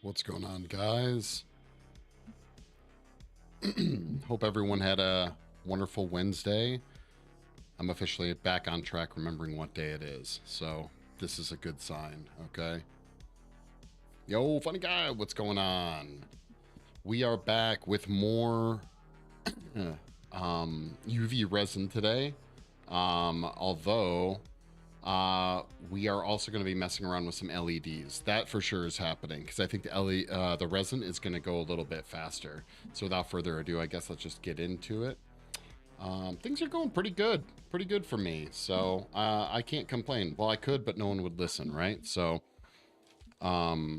What's going on, guys? Hope everyone had a wonderful Wednesday. I'm officially back on track remembering what day it is, so this is a good sign, okay? Yo, funny guy, what's going on? We are back with more UV resin today, although we are also going to be messing around with some LEDs. That for sure is happening because I think the resin is going to go a little bit faster. So without further ado, I guess let's just get into it. Things are going pretty good for me. So I can't complain. Well, I could, but no one would listen, right? So we're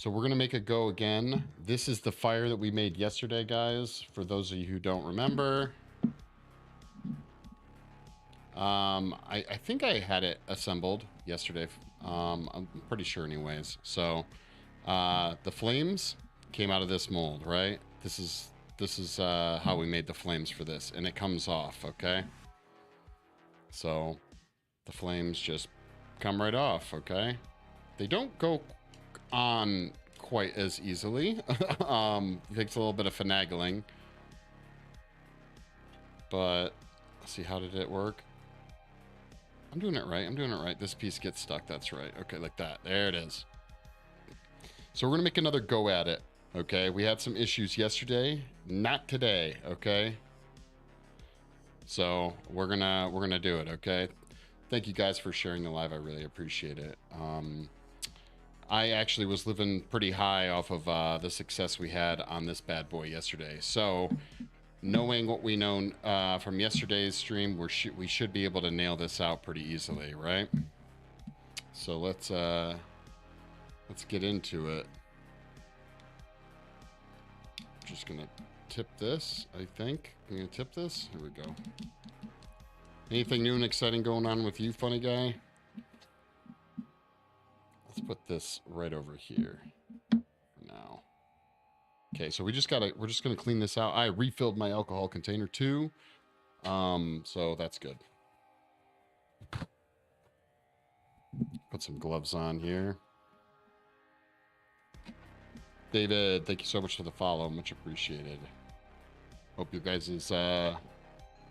going to make a go again. This is the fire that we made yesterday, guys. For those of you who don't remember. I think I had it assembled yesterday. I'm pretty sure anyways. So, the flames came out of this mold, right? This is how we made the flames for this, and it comes off, okay? So, the flames just come right off, okay? They don't go on quite as easily. It takes a little bit of finagling. But, let's see, how did it work? I'm doing it right. This piece gets stuck. That's right. Okay, like that. There it is. So we're going to make another go at it. Okay, we had some issues yesterday. Not today, okay? So we're gonna do it, okay? Thank you guys for sharing the live. I really appreciate it. I actually was living pretty high off of the success we had on this bad boy yesterday. So knowing what we know from yesterday's stream, we should be able to nail this out pretty easily, right? So let's get into it. Just gonna tip this, I think. I'm gonna tip this. Here we go. Anything new and exciting going on with you, funny guy? Let's put this right over here for now. Okay, so we're just gonna clean this out. I refilled my alcohol container too. So that's good. Put some gloves on here. David, thank you so much for the follow. Much appreciated. Hope you guys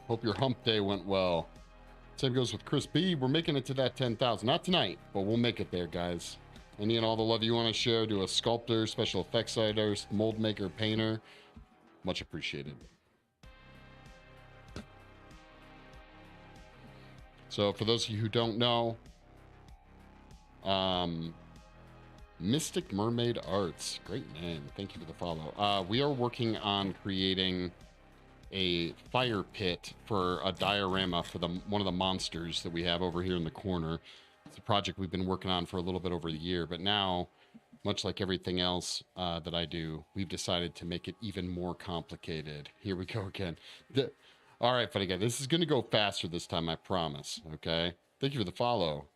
hope your hump day went well. Same goes with Chris B. We're making it to that 10,000. Not tonight, but we'll make it there, guys. Any and all the love you want to share to a sculptor, special effects artist, mold maker, painter. Much appreciated. So for those of you who don't know, Mystic Mermaid Arts. Great name. Thank you for the follow. We are working on creating a fire pit for a diorama for one of the monsters that we have over here in the corner. It's a project we've been working on for a little bit over a year, but now, much like everything else that I do, we've decided to make it even more complicated. Here we go again. All right, funny guy, this is going to go faster this time, I promise, okay? Thank you for the follow.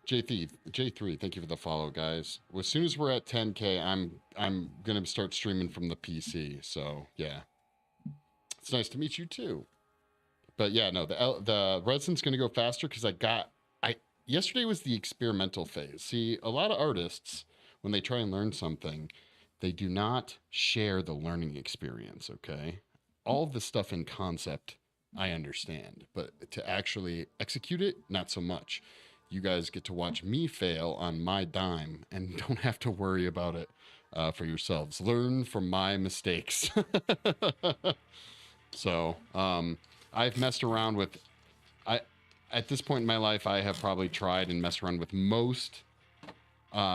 J3, thank you for the follow, guys. As soon as we're at 10K, I'm going to start streaming from the PC, so yeah. It's nice to meet you, too. But yeah, no, the resin's going to go faster because yesterday was the experimental phase. See, a lot of artists, when they try and learn something, they do not share the learning experience, okay? All of the stuff in concept, I understand. But to actually execute it, not so much. You guys get to watch me fail on my dime and don't have to worry about it for yourselves. Learn from my mistakes. So, I've messed around with, at this point in my life, I have probably tried and messed around with most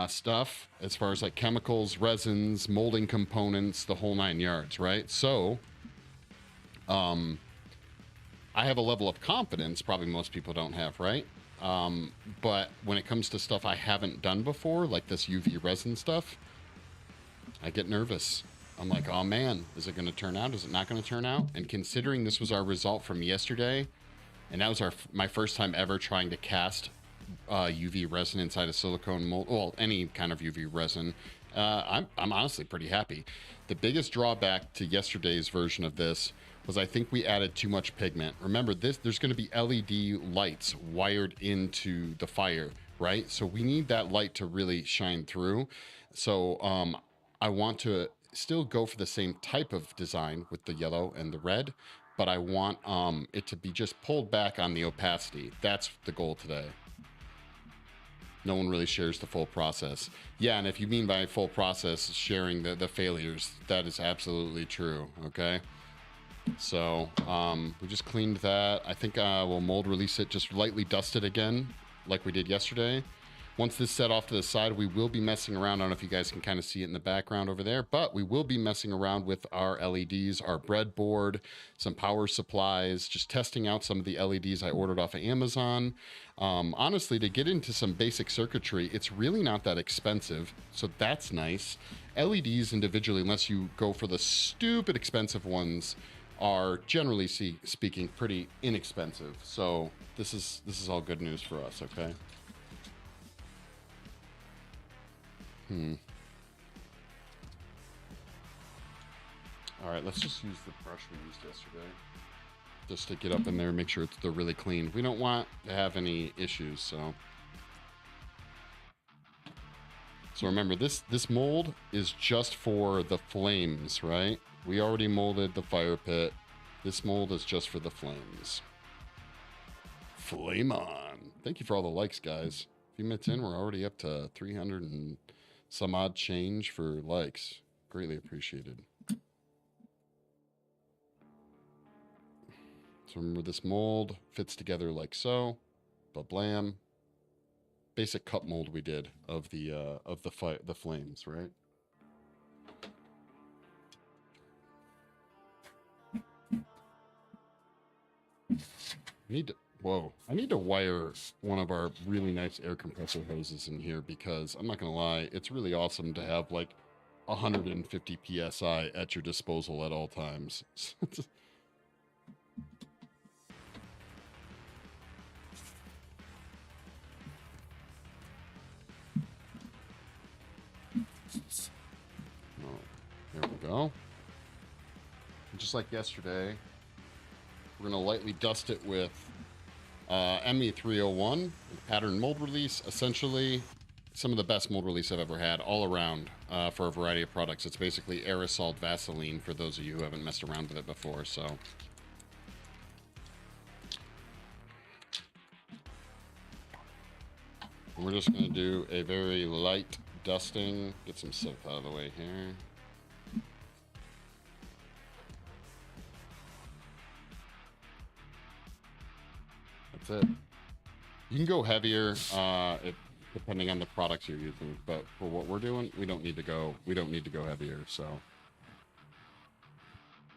stuff as far as like chemicals, resins, molding components, the whole 9 yards, right? So, I have a level of confidence probably most people don't have, right? But when it comes to stuff I haven't done before, like this UV resin stuff, I get nervous. I'm like, oh man, is it going to turn out? Is it not going to turn out? And considering this was our result from yesterday, and that was my first time ever trying to cast UV resin inside a silicone mold, well, any kind of UV resin, I'm honestly pretty happy. The biggest drawback to yesterday's version of this was I think we added too much pigment. Remember, there's going to be LED lights wired into the fire. right? So we need that light to really shine through. So I want to still go for the same type of design with the yellow and the red, but I want it to be just pulled back on the opacity. That's the goal today. No one really shares the full process. Yeah, and if you mean by full process sharing the failures, that is absolutely true, okay? So we just cleaned that. I think we'll mold release it, just lightly dust it again, like we did yesterday. Once this set off to the side, we will be messing around. I don't know if you guys can kind of see it in the background over there, but we will be messing around with our LEDs, our breadboard, some power supplies, just testing out some of the LEDs I ordered off of Amazon. Honestly, to get into some basic circuitry, it's really not that expensive, so that's nice. LEDs individually, unless you go for the stupid expensive ones, are generally speaking pretty inexpensive. So this is all good news for us, okay? All right, let's just use the brush we used yesterday. Just to get up in there and make sure they're really clean. We don't want to have any issues, so. So remember, this mold is just for the flames, right? We already molded the fire pit. This mold is just for the flames. Flame on. Thank you for all the likes, guys. A few minutes in, we're already up to 300 and some odd change for likes. Greatly appreciated. So remember, this mold fits together like so. Ba-blam. Basic cup mold we did of the flames, right? I need to wire one of our really nice air compressor hoses in here, because I'm not gonna lie, it's really awesome to have like 150 psi at your disposal at all times. Oh, there we go. And just like yesterday, we're gonna lightly dust it with ME301 pattern mold release. Essentially, some of the best mold release I've ever had all around for a variety of products. It's basically aerosol Vaseline for those of you who haven't messed around with it before. So. And we're just gonna do a very light dusting. Get some soap out of the way here. That's it. You can go heavier, depending on the products you're using, but for what we're doing, we don't need to go heavier. So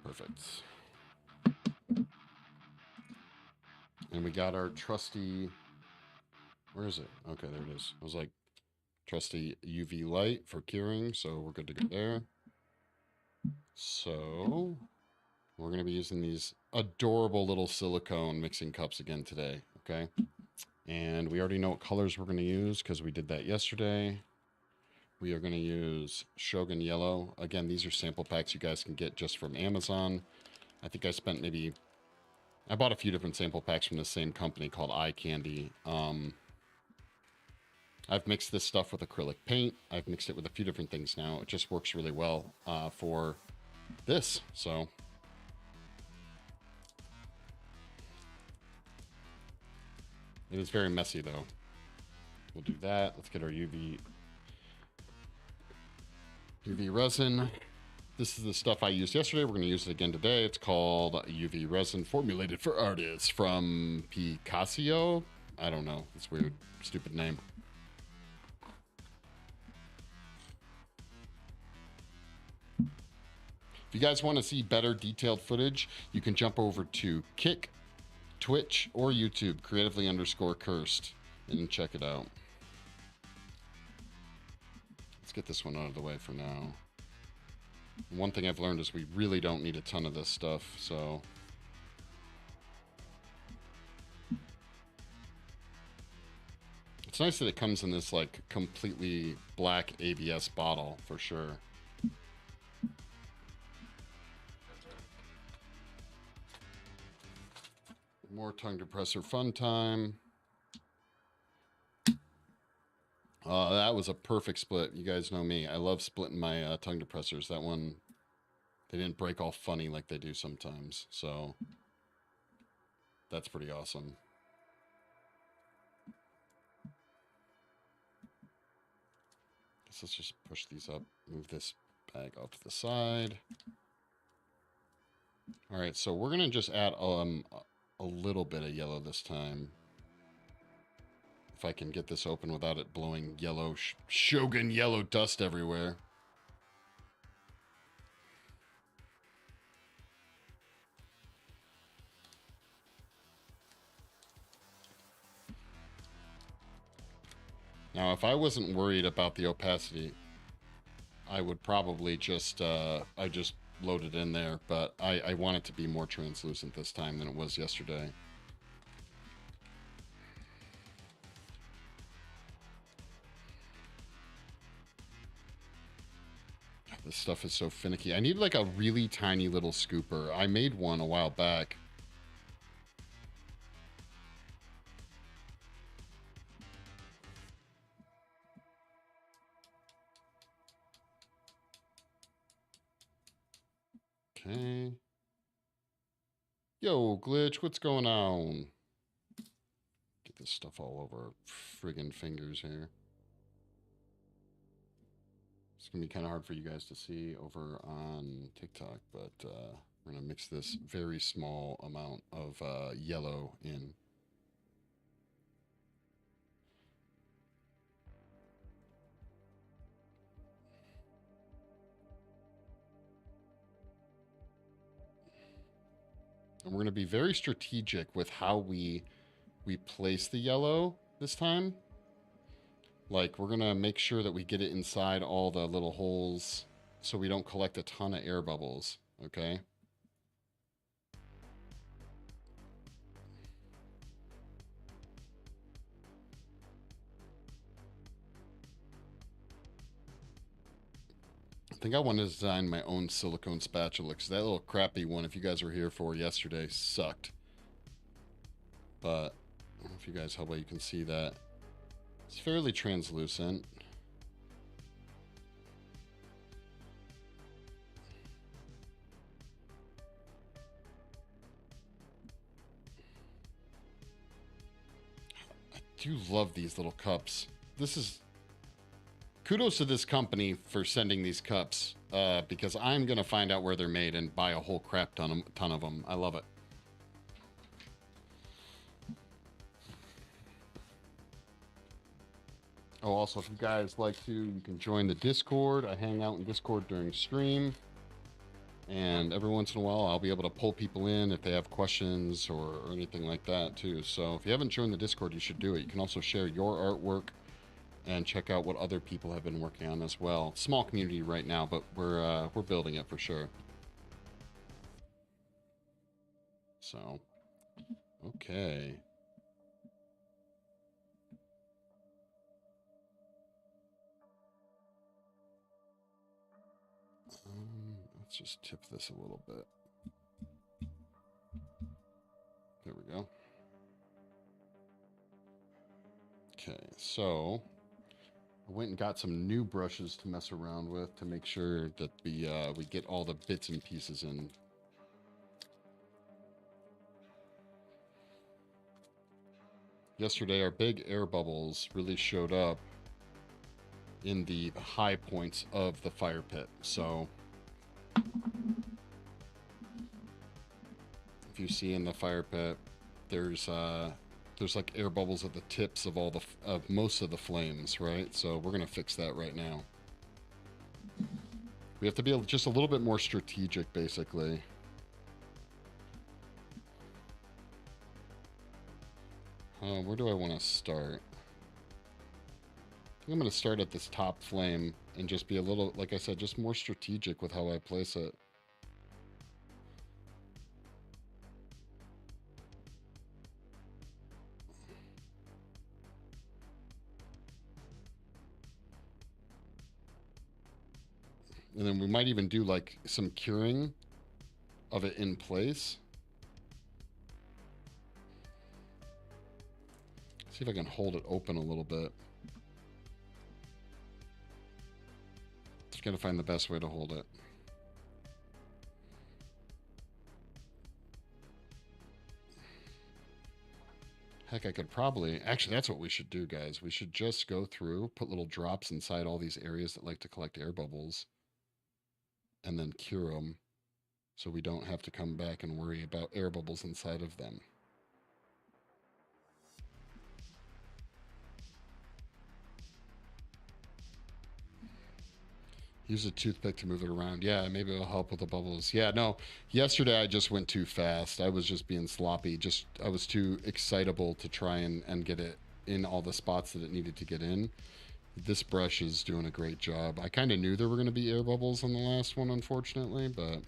perfect. And we got our trusty. Where is it? Okay, there it is. I was like, trusty UV light for curing, so we're good to go there. So we're going to be using these adorable little silicone mixing cups again today, okay? And we already know what colors we're going to use because we did that yesterday. We are going to use Shogun Yellow. Again, these are sample packs you guys can get just from Amazon. I think I bought a few different sample packs from the same company called Eye Candy. I've mixed this stuff with acrylic paint. I've mixed it with a few different things now. It just works really well for this, so. It is very messy, though. We'll do that. Let's get our UV resin. This is the stuff I used yesterday. We're going to use it again today. It's called UV resin, formulated for artists from Picasso. I don't know. It's weird, stupid name. If you guys want to see better detailed footage, you can jump over to Kick, Twitch, or YouTube, creatively_cursed, and check it out. Let's get this one out of the way for now. One thing I've learned is we really don't need a ton of this stuff, so. It's nice that it comes in this like completely black ABS bottle for sure. More tongue depressor fun time. That was a perfect split. You guys know me. I love splitting my tongue depressors. That one, they didn't break all funny like they do sometimes. So that's pretty awesome. Guess let's just push these up. Move this bag off to the side. All right, so we're going to just add a little bit of yellow this time. If I can get this open without it blowing yellow, Shogun yellow dust everywhere. Now, if I wasn't worried about the opacity, I would probably just, I just load it in there, but I want it to be more translucent this time than it was yesterday. This stuff is so finicky. I need like a really tiny little scooper. I made one a while back. Okay. Yo, Glitch, what's going on? Get this stuff all over friggin' fingers here. It's going to be kind of hard for you guys to see over on TikTok, but we're going to mix this very small amount of yellow in. And we're going to be very strategic with how we place the yellow this time. Like, we're going to make sure that we get it inside all the little holes so we don't collect a ton of air bubbles, okay? I think I want to design my own silicone spatula because that little crappy one, if you guys were here for yesterday, sucked. But I don't know if you guys, how well you can see that. It's fairly translucent. I do love these little cups. This is... Kudos to this company for sending these cups, because I'm going to find out where they're made and buy a whole crap ton of them. I love it. Oh, also, if you guys like to, you can join the Discord. I hang out in Discord during stream. And every once in a while, I'll be able to pull people in if they have questions or anything like that, too. So if you haven't joined the Discord, you should do it. You can also share your artwork and check out what other people have been working on as well. Small community right now, but we're building it for sure. So, okay. Let's just tip this a little bit. There we go. Okay, so I went and got some new brushes to mess around with to make sure that we get all the bits and pieces in. Yesterday, our big air bubbles really showed up in the high points of the fire pit. So if you see in the fire pit, there's like air bubbles at the tips of all of most of the flames, right? So we're gonna fix that right now. We have to be just a little bit more strategic, basically. Where do I want to start? I think I'm going to start at this top flame and just be a little, like I said, just more strategic with how I place it. And then we might even do like some curing of it in place. See if I can hold it open a little bit. Gotta find the best way to hold it. Heck, I could probably... Actually, that's what we should do, guys. We should just go through, put little drops inside all these areas that like to collect air bubbles, and then cure them so we don't have to come back and worry about air bubbles inside of them. Use a toothpick to move it around. Yeah, maybe it'll help with the bubbles. Yeah, no, yesterday I just went too fast. I was just being sloppy. I was too excitable to try and get it in all the spots that it needed to get in. This brush is doing a great job. I kind of knew there were going to be air bubbles on the last one, unfortunately, but...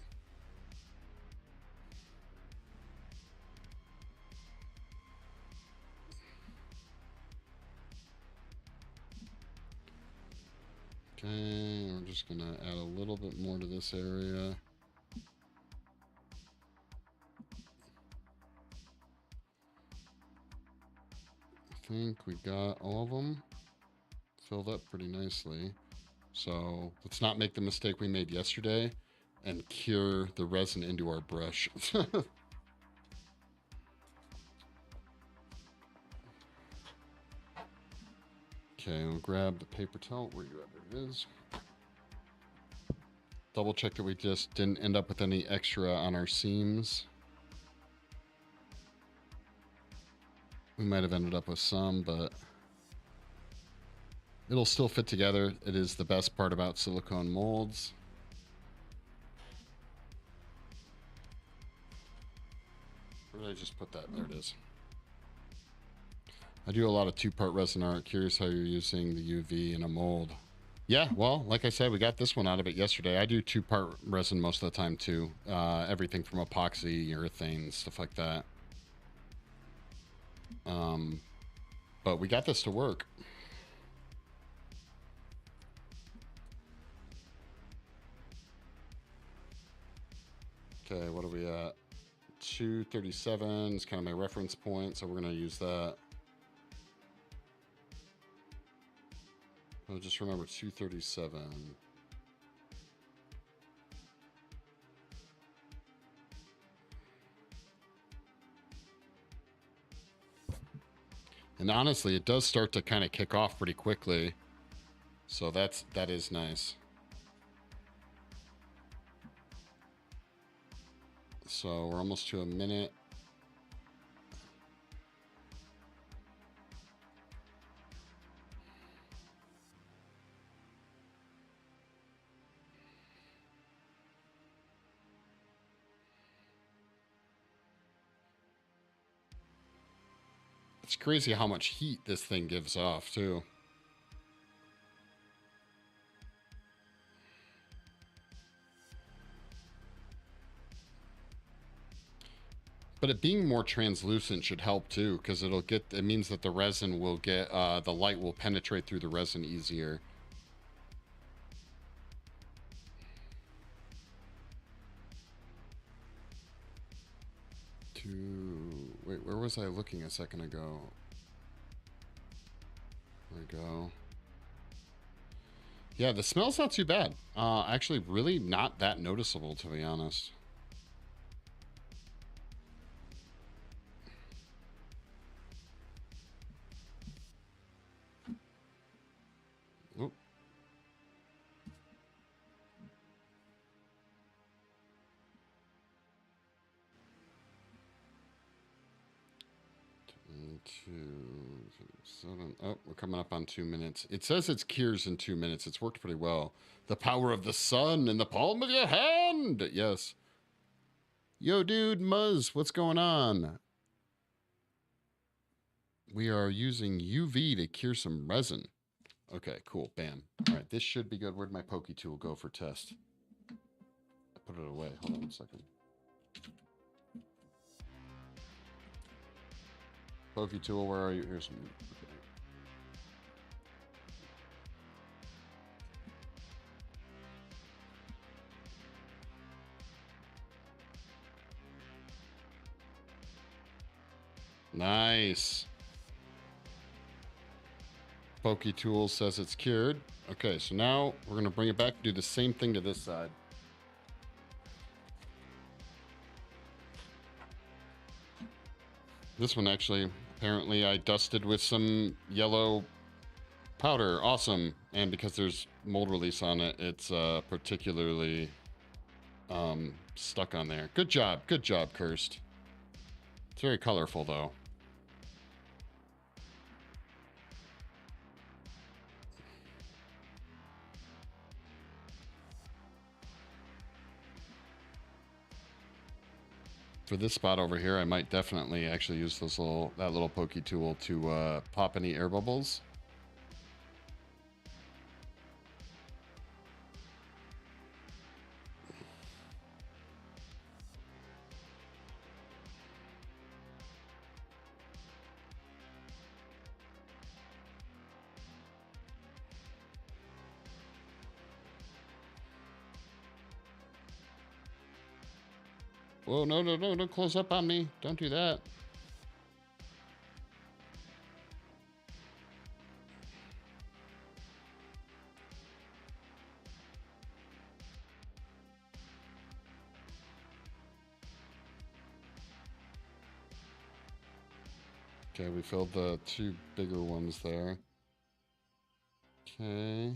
Okay, we're just going to add a little bit more to this area. I think we got all of them filled up pretty nicely. So let's not make the mistake we made yesterday and cure the resin into our brush. Okay, I'll grab the paper towel. Where you at? There it is. Double check that we just didn't end up with any extra on our seams. We might have ended up with some, but it'll still fit together. It is the best part about silicone molds. Where did I just put that? There it is. I do a lot of two-part resin art. Curious how you're using the UV in a mold. Yeah, well, like I said, we got this one out of it yesterday. I do two-part resin most of the time, too. Everything from epoxy, urethane, stuff like that. But we got this to work. Okay, what are we at? 237 is kind of my reference point, so we're going to use that. I'll just remember 237. And honestly, it does start to kind of kick off pretty quickly. So that is nice. So we're almost to a minute. It's crazy how much heat this thing gives off, too. But it being more translucent should help, too, because it means that the resin will get, the light will penetrate through the resin easier. Wait, where was I looking a second ago? There we go. Yeah, the smell's not too bad. Actually, really not that noticeable, to be honest. Oop. Oh, we're coming up on 2 minutes. It says it cures in 2 minutes. It's worked pretty well. The power of the sun in the palm of your hand. Yes. Yo, dude, Muzz, what's going on? We are using UV to cure some resin. Okay, cool. Bam. All right, this should be good. Where'd my pokey tool go for test? I put it away. Hold on a second. Pokey tool, where are you? Here's some. Okay. Nice. Pokey tool says it's cured. Okay, so now we're going to bring it back, do the same thing to this side. This one actually, apparently I dusted with some yellow powder. Awesome. And because there's mold release on it, it's particularly stuck on there. Good job. Good job, Cursed. It's very colorful, though. For this spot over here, I might definitely actually use that little pokey tool to pop any air bubbles. Whoa, no, no, no, don't close up on me. Don't do that. Okay, we filled the two bigger ones there. Okay.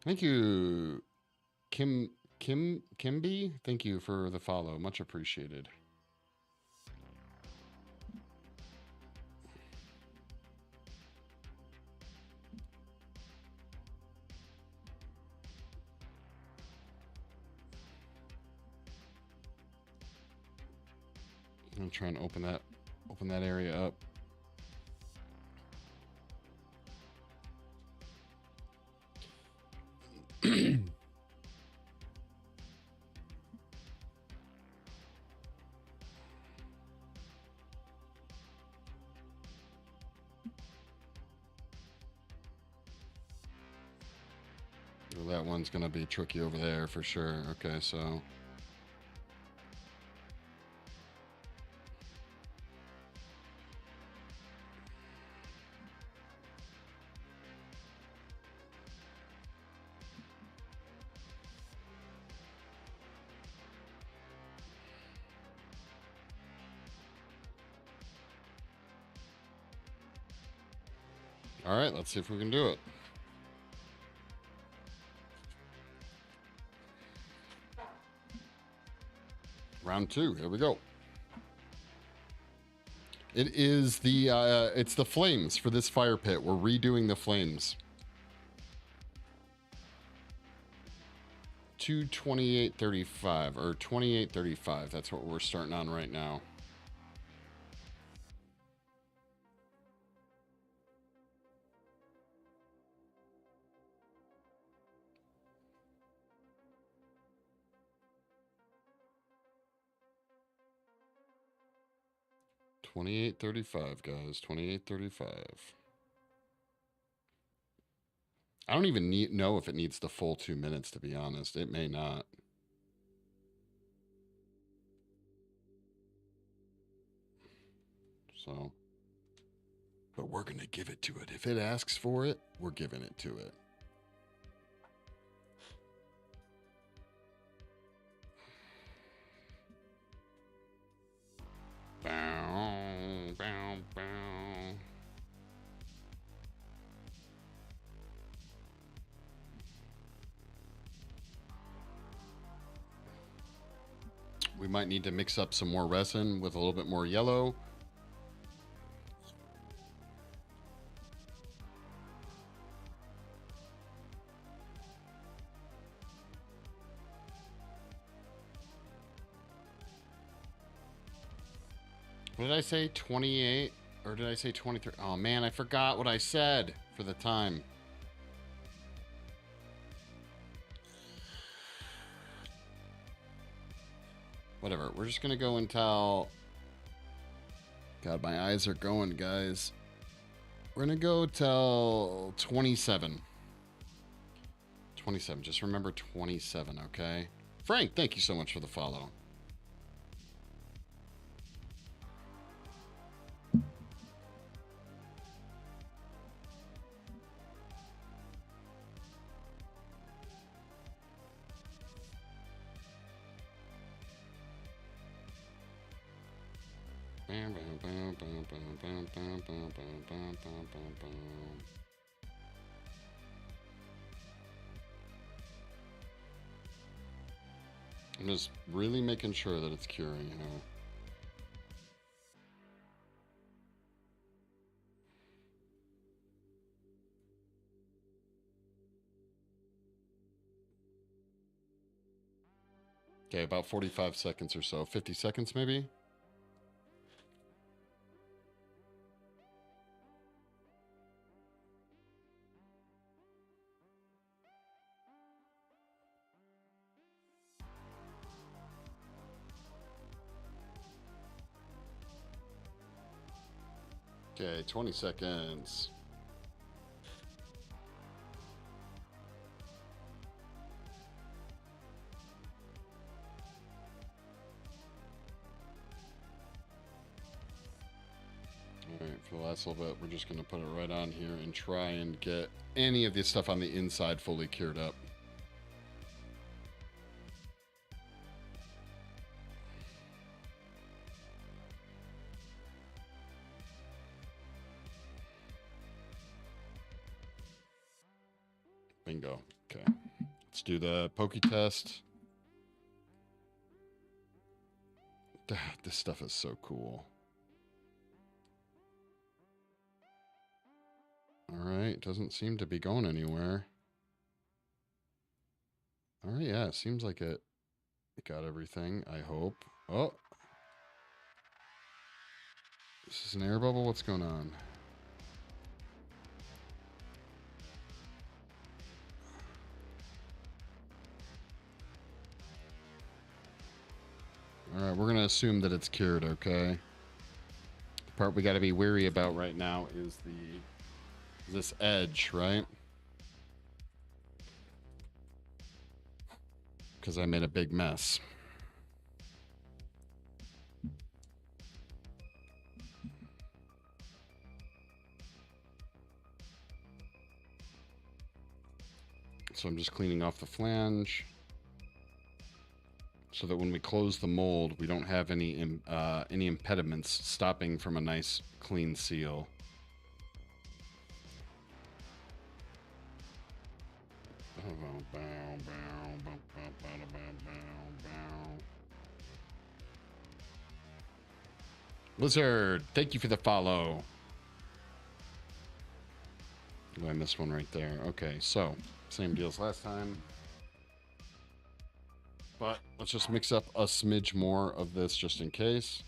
Thank you, Kimby. Thank you for the follow. Much appreciated. I'm gonna try and open that area up. Well, that one's gonna be tricky over there for sure. Okay, so all right, let's see if we can do it. Round two, here we go. It is it's the flames for this fire pit. We're redoing the flames. 228.35 or 28.35. That's what we're starting on right now. $28.35, guys. $28.35. I don't even know if it needs the full 2 minutes, to be honest. It may not. So, but we're going to give it to it. If it asks for it, we're giving it to it. Bow, bow, bow. We might need to mix up some more resin with a little bit more yellow. What did I say? 28? Or did I say 23? Oh man, I forgot what I said for the time. Whatever. We're just going to go until... God, my eyes are going, guys. We're going to go till 27. 27. Just remember 27, okay? Frank, thank you so much for the follow. I'm just really making sure that it's curing, you know. Okay, about 45 seconds or so. 50 seconds maybe? Okay, 20 seconds. Alright, for the last little bit, we're just going to put it right on here and try and get any of this stuff on the inside fully cured up. Bingo. Okay. Let's do the pokey test. This stuff is so cool. Alright, doesn't seem to be going anywhere. Alright, yeah, it seems like it got everything, I hope. Oh! This is an air bubble? What's going on? Alright, we're going to assume that it's cured, okay? The part we got to be wary about right now is this edge, right? Because I made a big mess. So I'm just cleaning off the flange so that when we close the mold, we don't have any impediments stopping from a nice clean seal. Lizard, thank you for the follow. Oh, I missed one right there. Okay, so same deal as last time. But let's just mix up a smidge more of this just in case.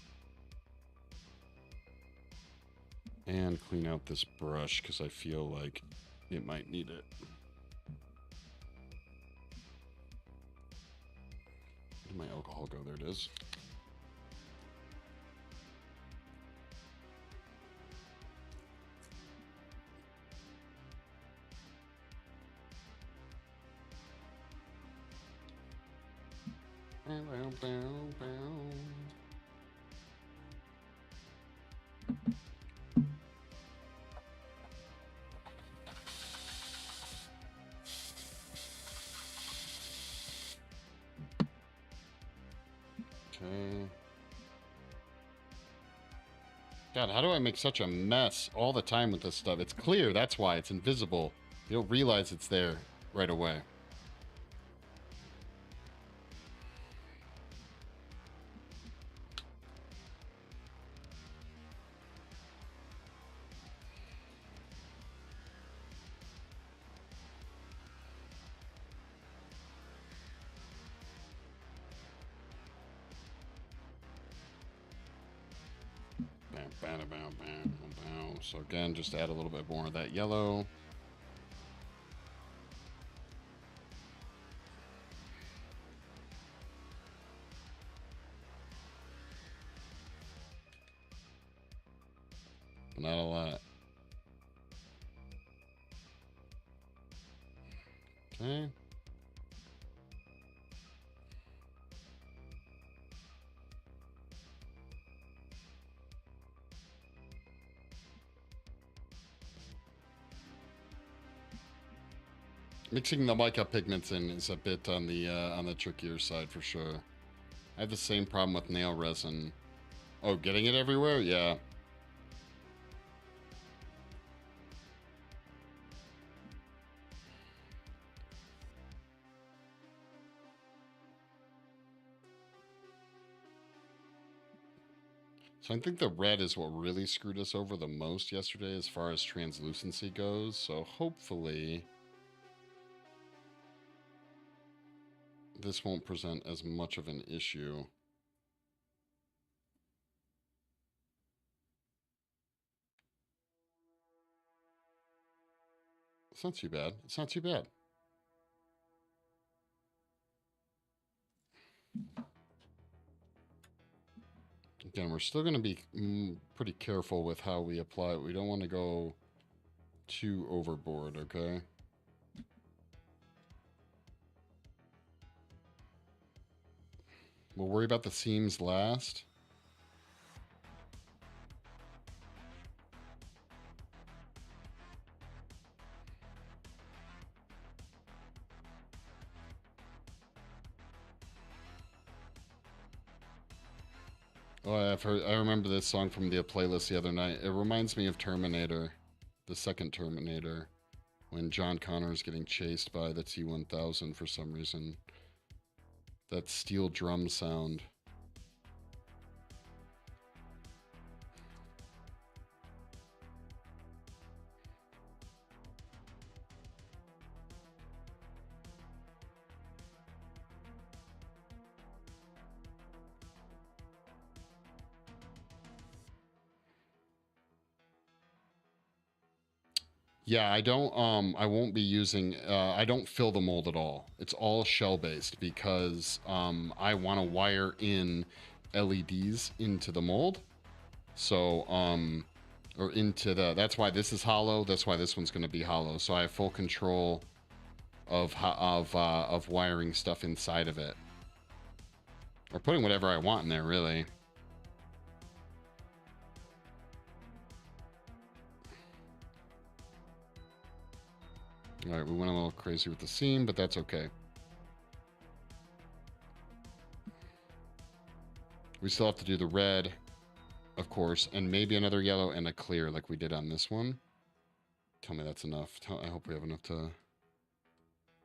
And clean out this brush because I feel like it might need it. Where did my alcohol go? There it is. Okay. God, how do I make such a mess all the time with this stuff? It's clear, that's why. It's invisible. You don't realize it's there right away. So again, just add a little bit more of that yellow. Not a lot. Okay. Mixing the mica pigments in is a bit on the trickier side for sure. I have the same problem with nail resin. Oh, getting it everywhere? Yeah. So I think the red is what really screwed us over the most yesterday as far as translucency goes. So hopefully this won't present as much of an issue. It's not too bad. It's not too bad. Again, we're still going to be pretty careful with how we apply it. We don't want to go too overboard, okay? We'll worry about the seams last. Oh, I remember this song from the playlist the other night. It reminds me of Terminator, the second Terminator, when John Connor is getting chased by the T-1000 for some reason. That steel drum sound. Yeah, I won't be using, I don't fill the mold at all. It's all shell based because I want to wire in LEDs into the mold. So, or into that's why this is hollow. That's why this one's going to be hollow. So I have full control of wiring stuff inside of it. Or putting whatever I want in there, really. All right, we went a little crazy with the seam, but that's okay. We still have to do the red, of course, and maybe another yellow and a clear like we did on this one. Tell me that's enough. I hope we have enough to...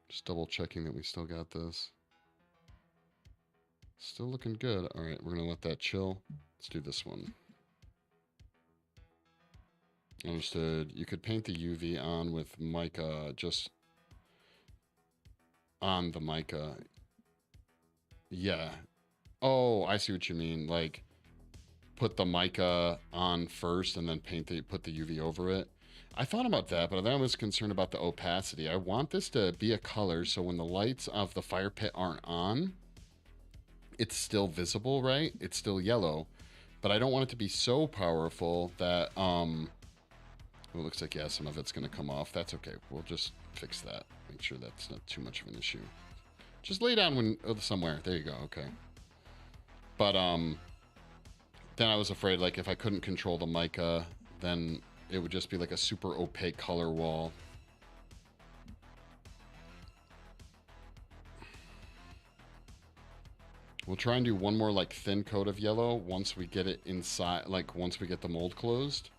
Just double checking that we still got this. Still looking good. All right, we're going to let that chill. Let's do this one. Understood. You could paint the UV on with mica, just on the mica. Yeah. Oh, I see what you mean. Like, put the mica on first and then put the UV over it. I thought about that, but then I was concerned about the opacity. I want this to be a color so when the lights of the fire pit aren't on, it's still visible, right? It's still yellow, but I don't want it to be so powerful that, well, it looks like, yeah, some of it's going to come off. That's okay. We'll just fix that. Make sure that's not too much of an issue. Just lay down somewhere. There you go. Okay. But, then I was afraid, like, if I couldn't control the mica, then it would just be like a super opaque color wall. We'll try and do one more, like, thin coat of yellow once we get it inside, like, once we get the mold closed.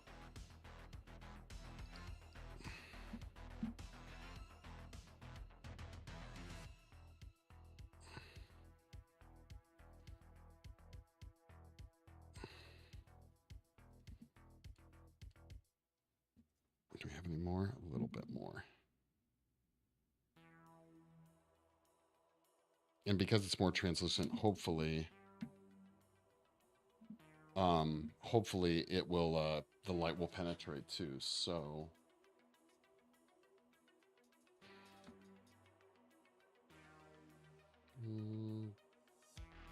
Do we have any more? A little bit more. And because it's more translucent, hopefully it will, the light will penetrate too. So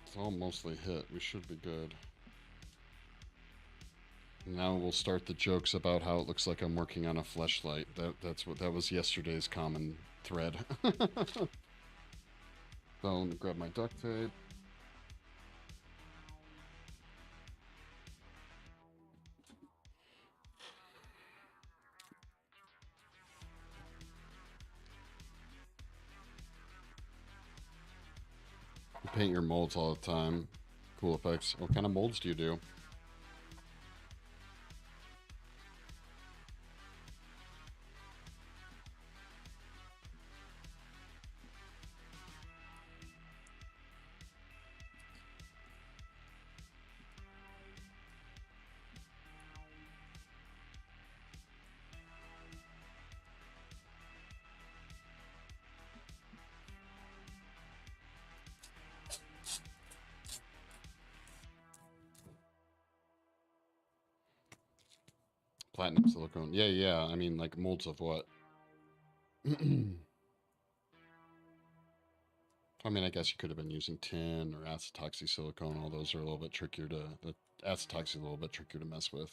it's all mostly hit. We should be good. Now we'll start the jokes about how it looks like I'm working on a fleshlight. That was yesterday's common thread. So let me grab my duct tape. You paint your molds all the time. Cool effects. What kind of molds do you do? Platinum silicone. Yeah, yeah. I mean, like molds of what? I mean, I guess you could have been using tin or acetoxy silicone. All those are a little bit trickier to, the acetoxy a little bit trickier to mess with.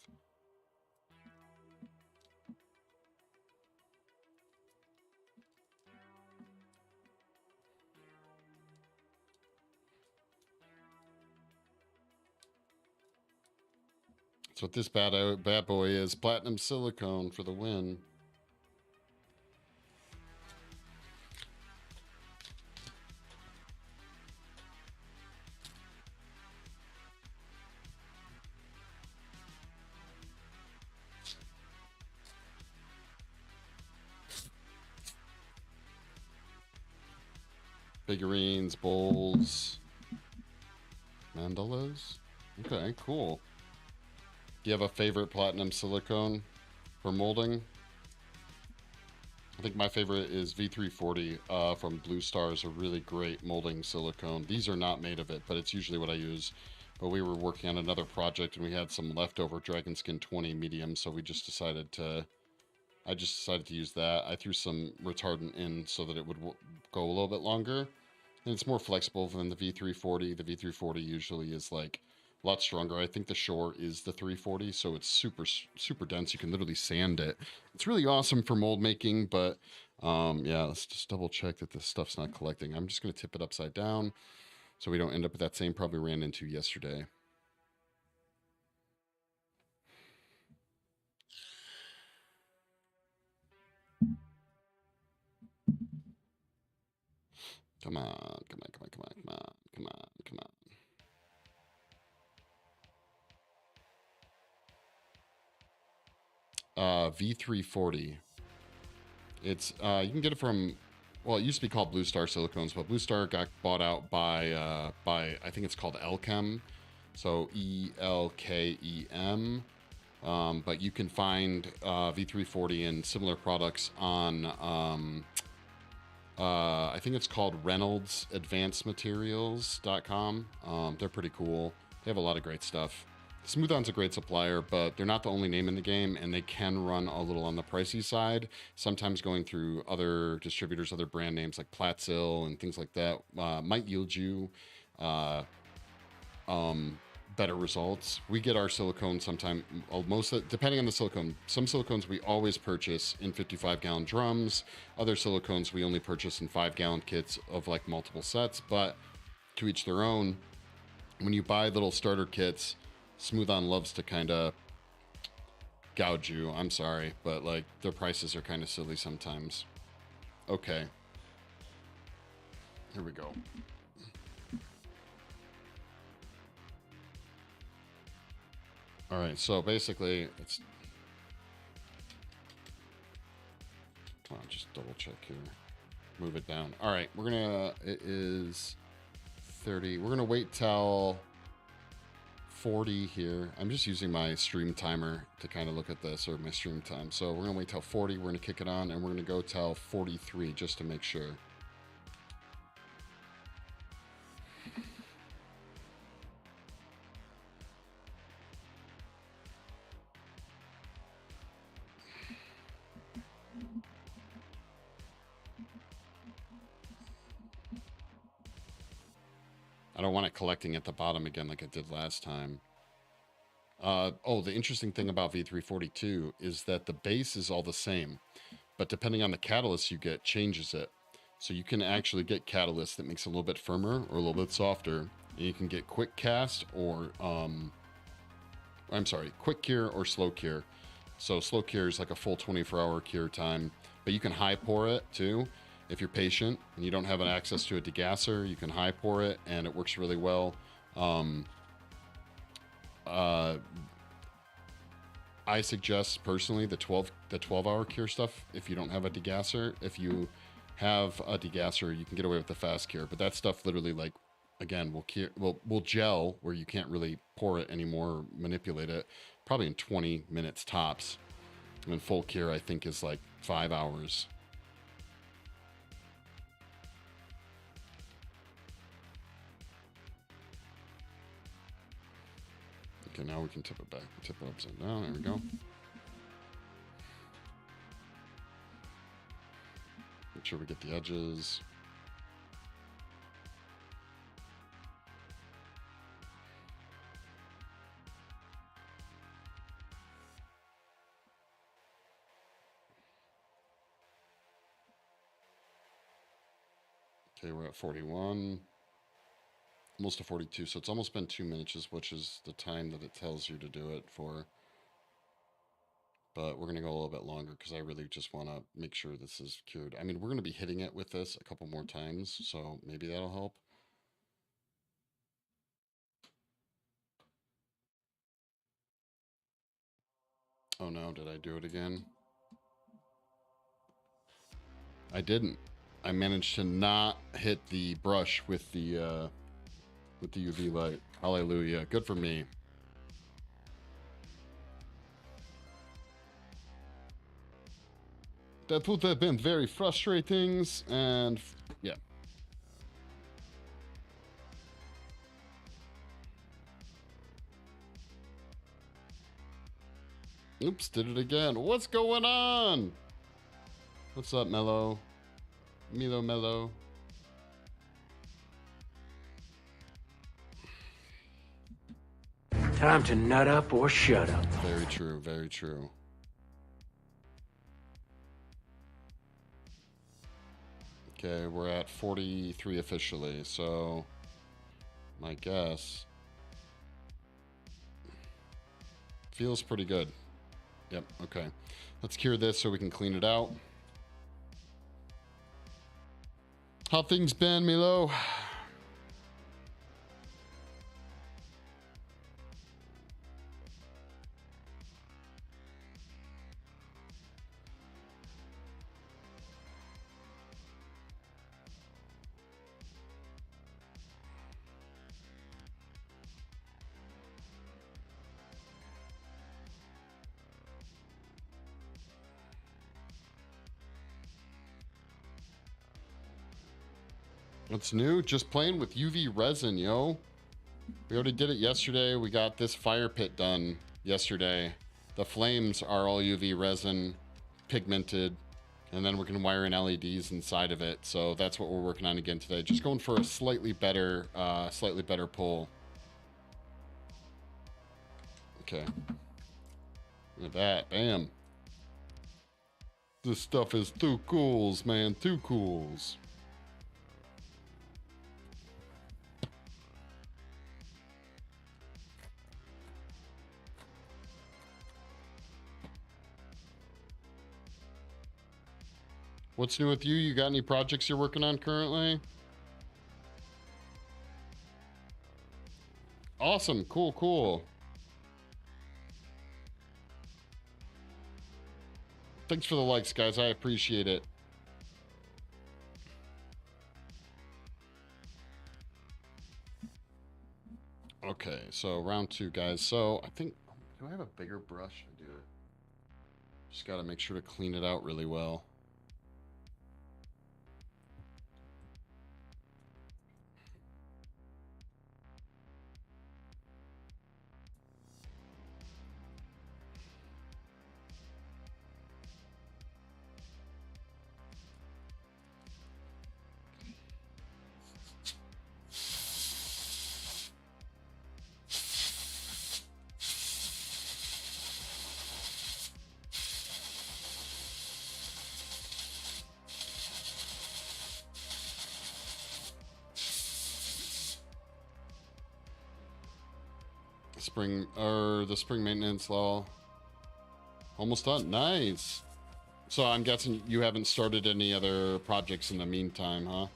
That's what this bad boy is. Platinum silicone for the win. Figurines, bowls, mandalas. Okay, cool. Do you have a favorite platinum silicone for molding? I think my favorite is V340 from Blue Star. Is a really great molding silicone. These are not made of it, but it's usually what I use. But we were working on another project and we had some leftover Dragon Skin 20 medium, so we just decided to, I just decided to use that. I threw some retardant in so that it would go a little bit longer. And it's more flexible than the V340. The V340 usually is like a lot stronger. I think the Shore is the 340, so it's super dense. You can literally sand it. It's really awesome for mold making, but yeah, let's just double check that this stuff's not collecting. I'm just going to tip it upside down so we don't end up with that same problem we ran into yesterday. Come on, come on, come on, come on, come on, come on, come on. V340. It's you can get it from, well, it used to be called Blue Star Silicones, but Blue Star got bought out by I think it's called Elkem, so Elkem. But you can find V340 and similar products on I think it's called Reynolds Advanced Materials.com. They're pretty cool. They have a lot of great stuff. Smooth-On's a great supplier, but they're not the only name in the game, and they can run a little on the pricey side. Sometimes going through other distributors, other brand names like Platzil and things like that might yield you better results. We get our silicone sometime, depending on the silicone. Some silicones we always purchase in 55-gallon drums. Other silicones we only purchase in 5-gallon kits of like multiple sets, but to each their own. When you buy little starter kits, Smooth-On loves to kind of gouge you. I'm sorry, but like their prices are kind of silly sometimes. Okay. Here we go. All right, so basically it's, come on, just double check here. Move it down. All right, it is 30. We're gonna wait till 40 here. I'm just using my stream timer to kind of look at this, or my stream time. So we're gonna wait till 40, we're gonna kick it on, and we're gonna go till 43 just to make sure. I don't want it collecting at the bottom again like it did last time. Oh, the interesting thing about V342 is that the base is all the same, but depending on the catalyst you get, changes it. So you can actually get catalyst that makes it a little bit firmer or a little bit softer. And you can get quick cast or, quick cure or slow cure. So slow cure is like a full 24-hour cure time, but you can high pour it too. If you're patient and you don't have an access to a degasser, you can high pour it and it works really well. I suggest personally the 12-hour cure stuff if you don't have a degasser. If you have a degasser, you can get away with the fast cure, but that stuff literally, like, again, will gel where you can't really pour it anymore or manipulate it, probably in 20 minutes tops. And full cure I think is like 5 hours. Okay, now we can tip it back. Tip it upside down. There we go. Make sure we get the edges. Okay, we're at 41. Almost to 42, so it's almost been 2 minutes, which is the time that it tells you to do it for. But we're going to go a little bit longer because I really just want to make sure this is cured. I mean, we're going to be hitting it with this a couple more times, so maybe that'll help. Oh no, did I do it again? I didn't. I managed to not hit the brush with the UV light. Hallelujah. Good for me. That would have been very frustrating, and yeah. Oops, did it again. What's going on? What's up, Mello? Mello. Time to nut up or shut up. Very true, very true. Okay, we're at 43 officially, so my guess feels pretty good. Yep, okay. Let's cure this so we can clean it out. How things been, Milo? What's new? Just playing with UV resin, yo. We already did it yesterday. We got this fire pit done yesterday. The flames are all UV resin pigmented, and then we're going to wire in LEDs inside of it. So that's what we're working on again today. Just going for a slightly better pull. Okay. Look at that. Bam. This stuff is too cools, man. Too cools. What's new with you? You got any projects you're working on currently? Awesome. Cool, cool. Thanks for the likes, guys. I appreciate it. Okay, so round 2, guys. So I think, do I have a bigger brush? I do. Just got to make sure to clean it out really well. The spring maintenance law. Almost done. Nice. So I'm guessing you haven't started any other projects in the meantime, huh?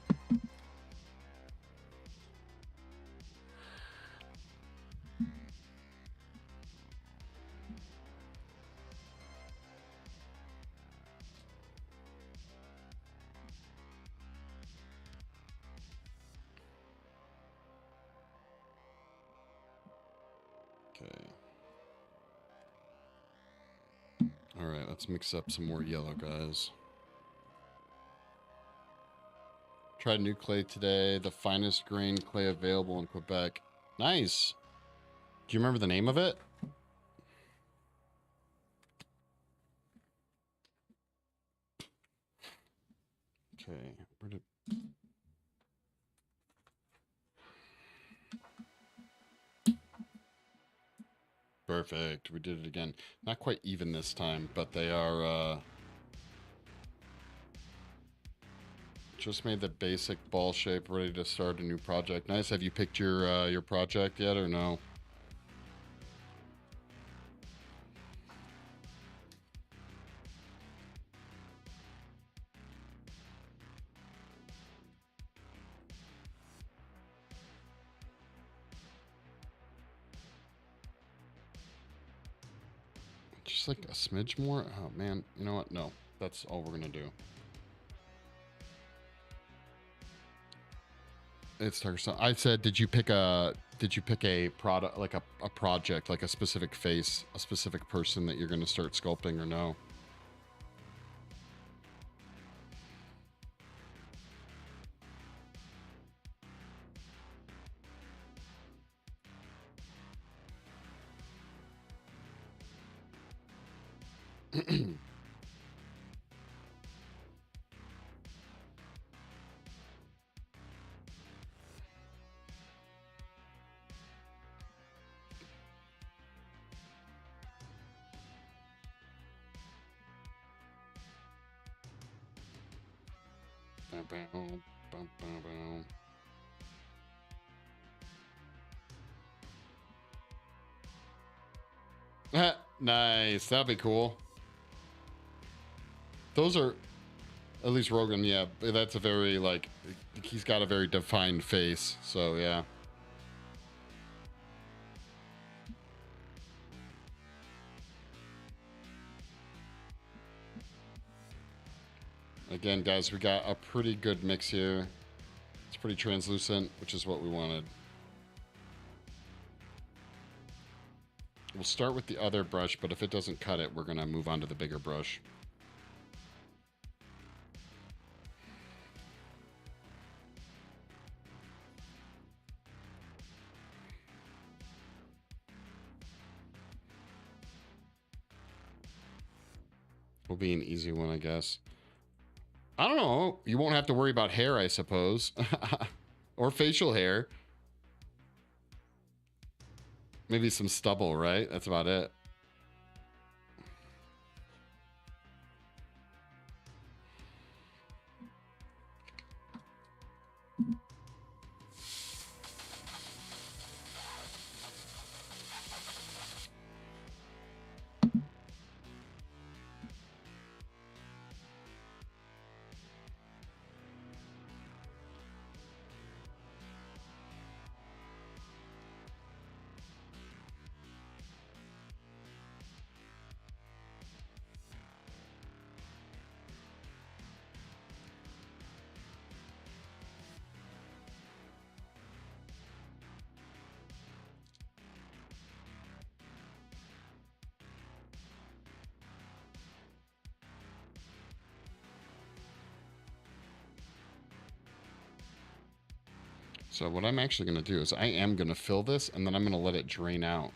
Alright, let's mix up some more yellow, guys. Tried new clay today. The finest grain clay available in Quebec. Nice. Do you remember the name of it? Okay, where did... Perfect. We did it again. Not quite even this time, but they are just made the basic ball shape, ready to start a new project. Nice. Have you picked your project yet or no? Just like a smidge more? Oh man, you know what? No, that's all we're gonna do. It's dark. So I said, did you pick a product, like a project, like a specific face, a specific person that you're gonna start sculpting or no? Nice. That'd be cool. Those are, at least Rogan, yeah, that's a very, like, he's got a very defined face. So, yeah. Again, guys, we got a pretty good mix here. It's pretty translucent, which is what we wanted. We'll start with the other brush, but if it doesn't cut it, we're going to move on to the bigger brush. Will be an easy one, I guess. I don't know. You won't have to worry about hair, I suppose. Or facial hair. Maybe some stubble, right? That's about it. So what I'm actually going to do is I am going to fill this and then I'm going to let it drain out.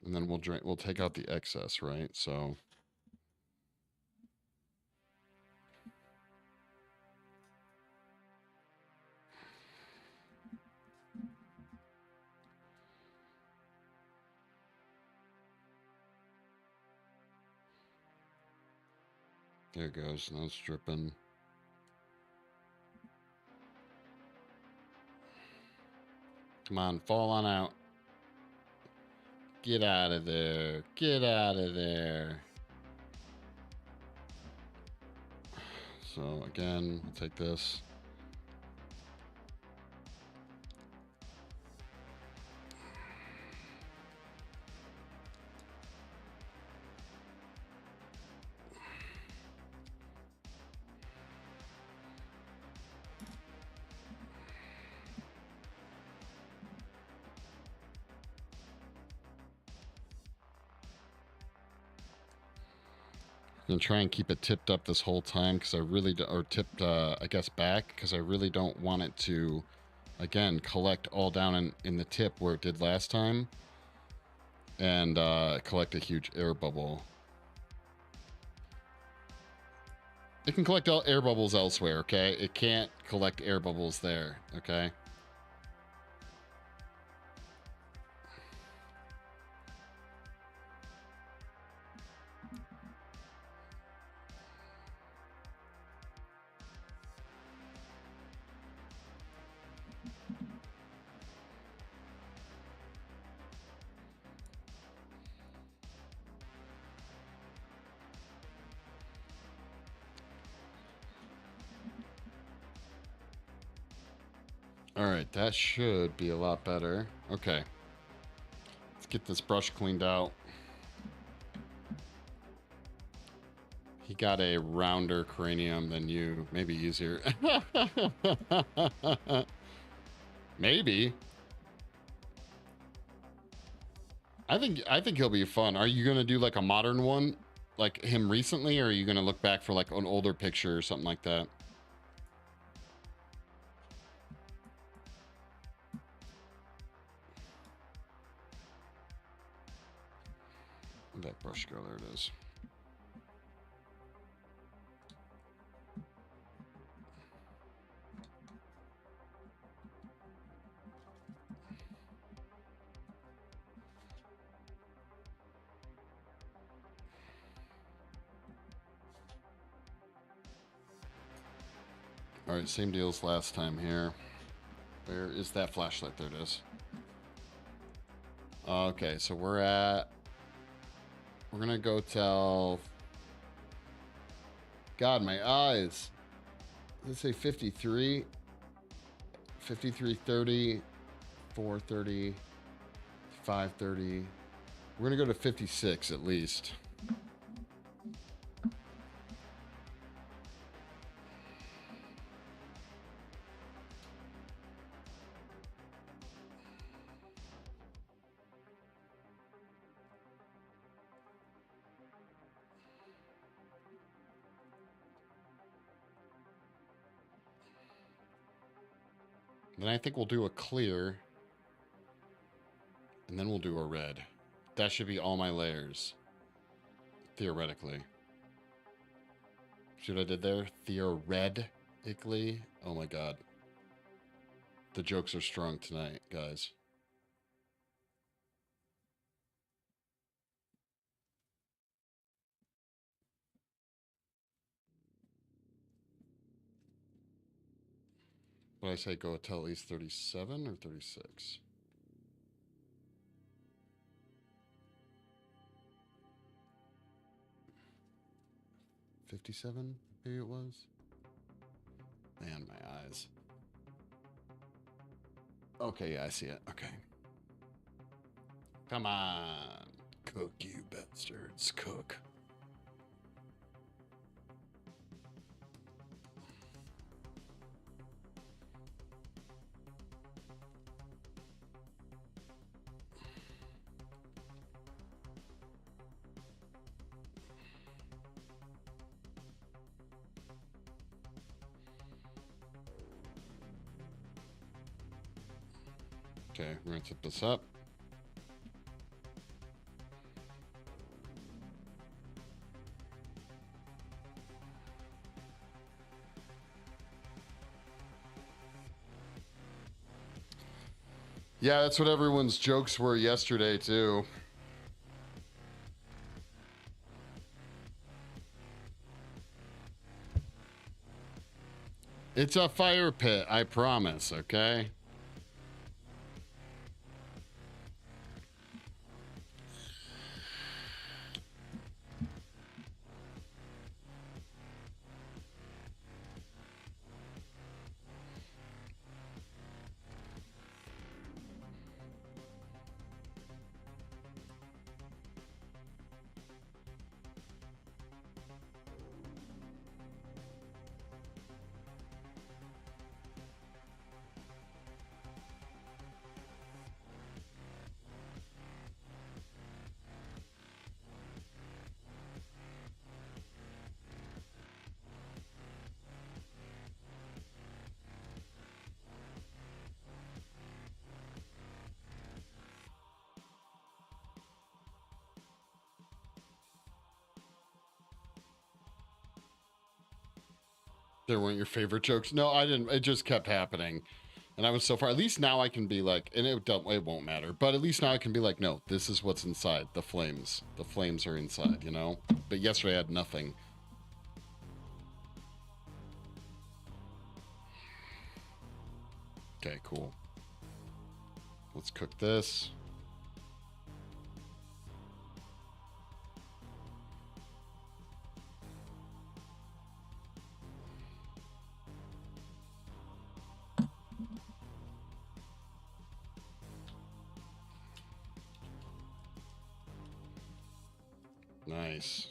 And then we'll take out the excess, right? So there it goes. Now it's dripping. Come on, fall on out. Get out of there. Get out of there. So again, we'll take this. I'm gonna try and keep it tipped up this whole time because I really do, or tipped, I guess back because I really don't want it to, again, collect all down in the tip where it did last time and collect a huge air bubble. It can collect all air bubbles elsewhere, okay? It can't collect air bubbles there, okay? All right, that should be a lot better. Okay. Let's get this brush cleaned out. He got a rounder cranium than you. Maybe easier. Maybe. I think he'll be fun. Are you gonna do like a modern one, like him recently, or are you gonna look back for like an older picture or something like that? Where'd that brush go? There it is. All right, same deal as last time here. Where is that flashlight? There it is. Okay, so we're gonna go tell. God, my eyes. Let's say 53, 53:30, 4:30, 5:30. We're gonna go to 56 at least. Then I think we'll do a clear. And then we'll do a red. That should be all my layers. Theoretically. See what I did there? Theoretically. Oh my god. The jokes are strong tonight, guys. What did I say? Go till at least 37 or 36? 57, maybe it was. Man, my eyes. Okay, yeah, I see it. Okay. Come on. Cook, you bastards. Cook. Okay, we're gonna tip this up. Yeah, that's what everyone's jokes were yesterday, too. It's a fire pit, I promise, okay? They weren't your favorite jokes. No, I didn't. It just kept happening. And I was so far. At least now I can be like, and it won't matter. But at least now I can be like, no, this is what's inside. The flames. The flames are inside, you know? But yesterday I had nothing. Okay, cool. Let's cook this. Nice.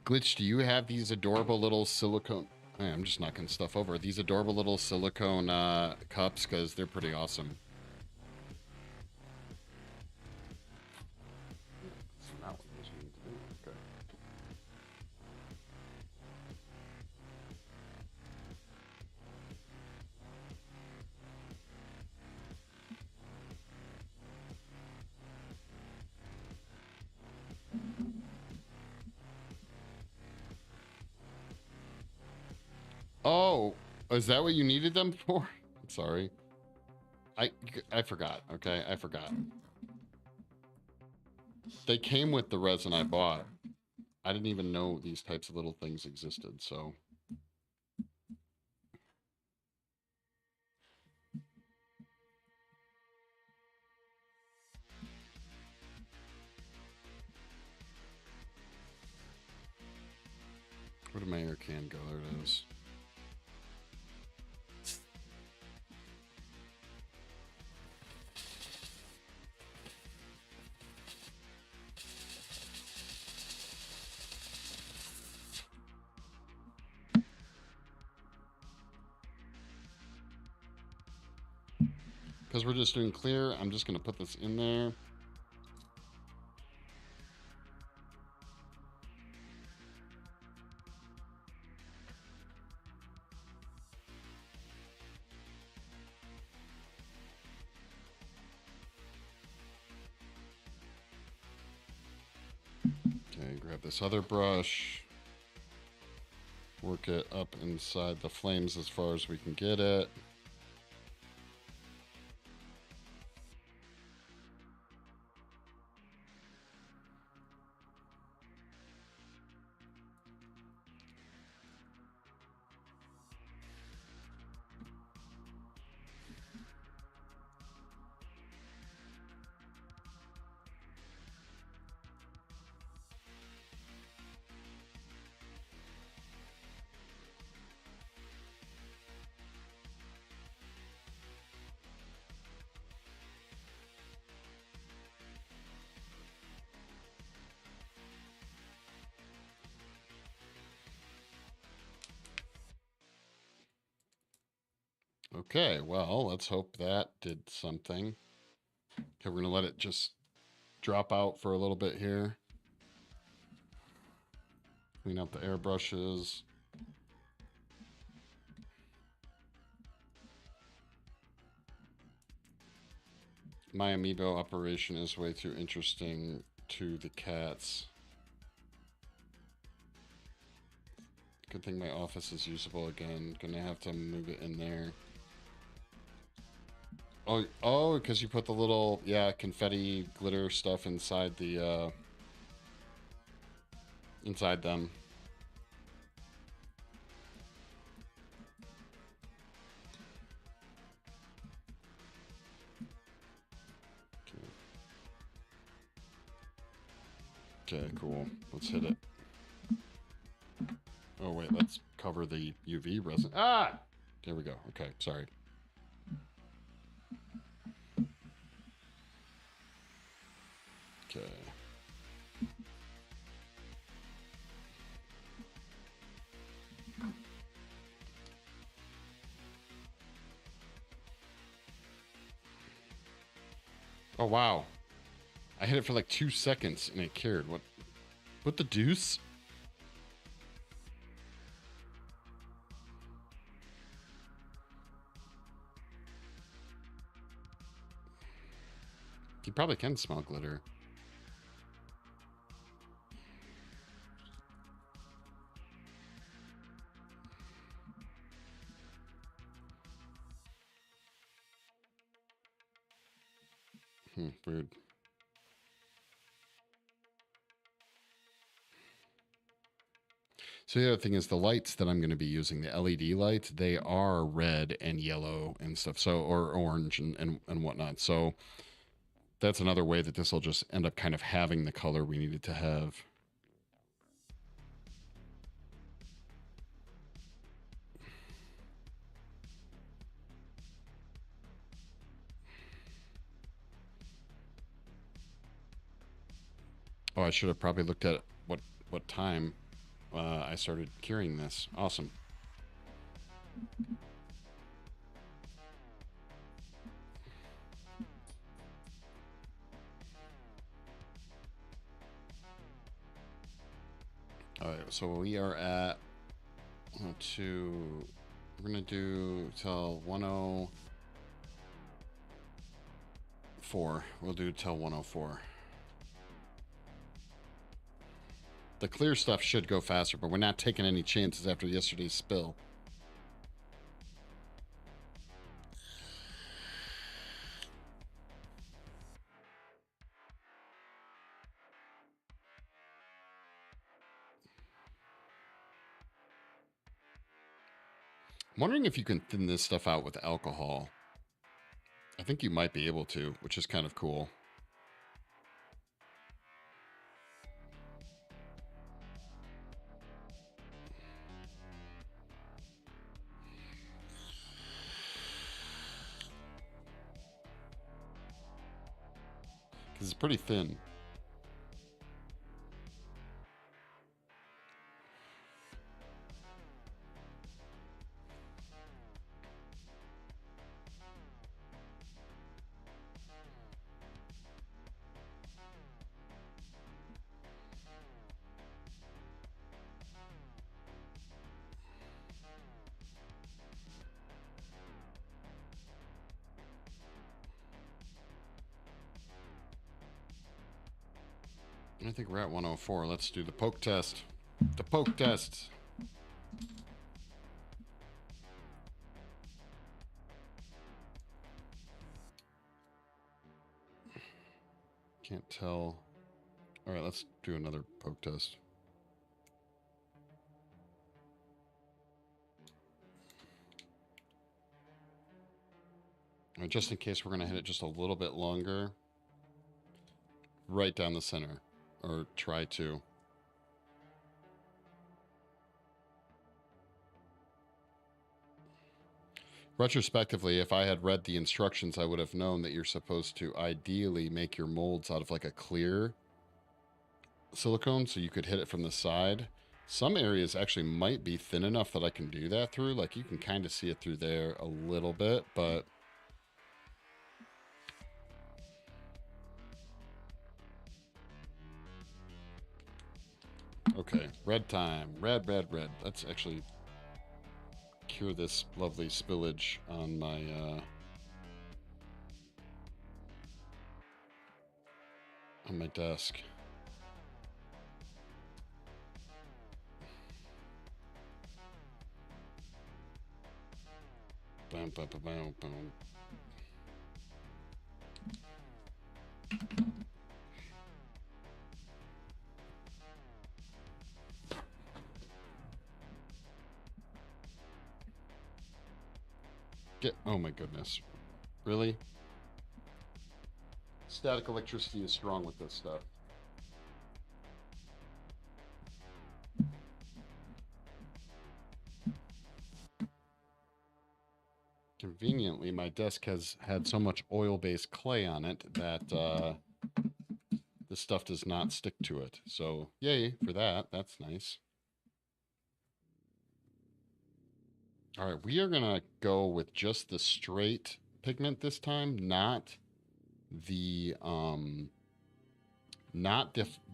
Glitch, do you have these adorable little silicone... Hey, I'm just knocking stuff over. These adorable little silicone cups, because they're pretty awesome. That's not what those need to do. Okay. Oh, is that what you needed them for? I'm sorry. I forgot. Okay, I forgot. They came with the resin I bought. I didn't even know these types of little things existed, so. Where did my air can go? There it is. Because we're just doing clear, I'm just going to put this in there. Okay, grab this other brush. Work it up inside the flames as far as we can get it. Okay, well, let's hope that did something. Okay, we're going to let it just drop out for a little bit here. Clean up the airbrushes. My amiibo operation is way too interesting to the cats. Good thing my office is usable again. Gonna have to move it in there. Oh, because you put the little, yeah, confetti glitter stuff inside the, inside them. Okay, cool. Let's hit it. Oh, wait, let's cover the UV resin. Ah! There we go. Okay, sorry. Okay. Oh, wow. I hit it for like 2 seconds and it cured. What the deuce? You probably can smell glitter. Weird. So the other thing is the lights that I'm going to be using, the LED lights, they are red and yellow and stuff. So, or orange and whatnot. So that's another way that this will just end up kind of having the color we needed to have. Oh, I should have probably looked at what time I started curing this. Awesome. All right, so we are at 102. We're gonna do till 104. We'll do till 104. The clear stuff should go faster, but we're not taking any chances after yesterday's spill. I'm wondering if you can thin this stuff out with alcohol. I think you might be able to, which is kind of cool. Because it's pretty thin. I think we're at 104. Let's do the poke test. The poke test. Can't tell. All right, let's do another poke test. All right, just in case, we're going to hit it just a little bit longer. Right down the center. Or try to. Retrospectively, if I had read the instructions, I would have known that you're supposed to ideally make your molds out of like a clear silicone so you could hit it from the side. Some areas actually might be thin enough that I can do that through. Like you can kind of see it through there a little bit, but okay, red time. Red, red, red. Let's actually cure this lovely spillage on my desk. Bam, bam, bam, bam, bam. Oh my goodness. Really? Static electricity is strong with this stuff. Conveniently, my desk has had so much oil-based clay on it that this stuff does not stick to it. So, yay for that. That's nice. All right, we are going to go with just the straight pigment this time, not the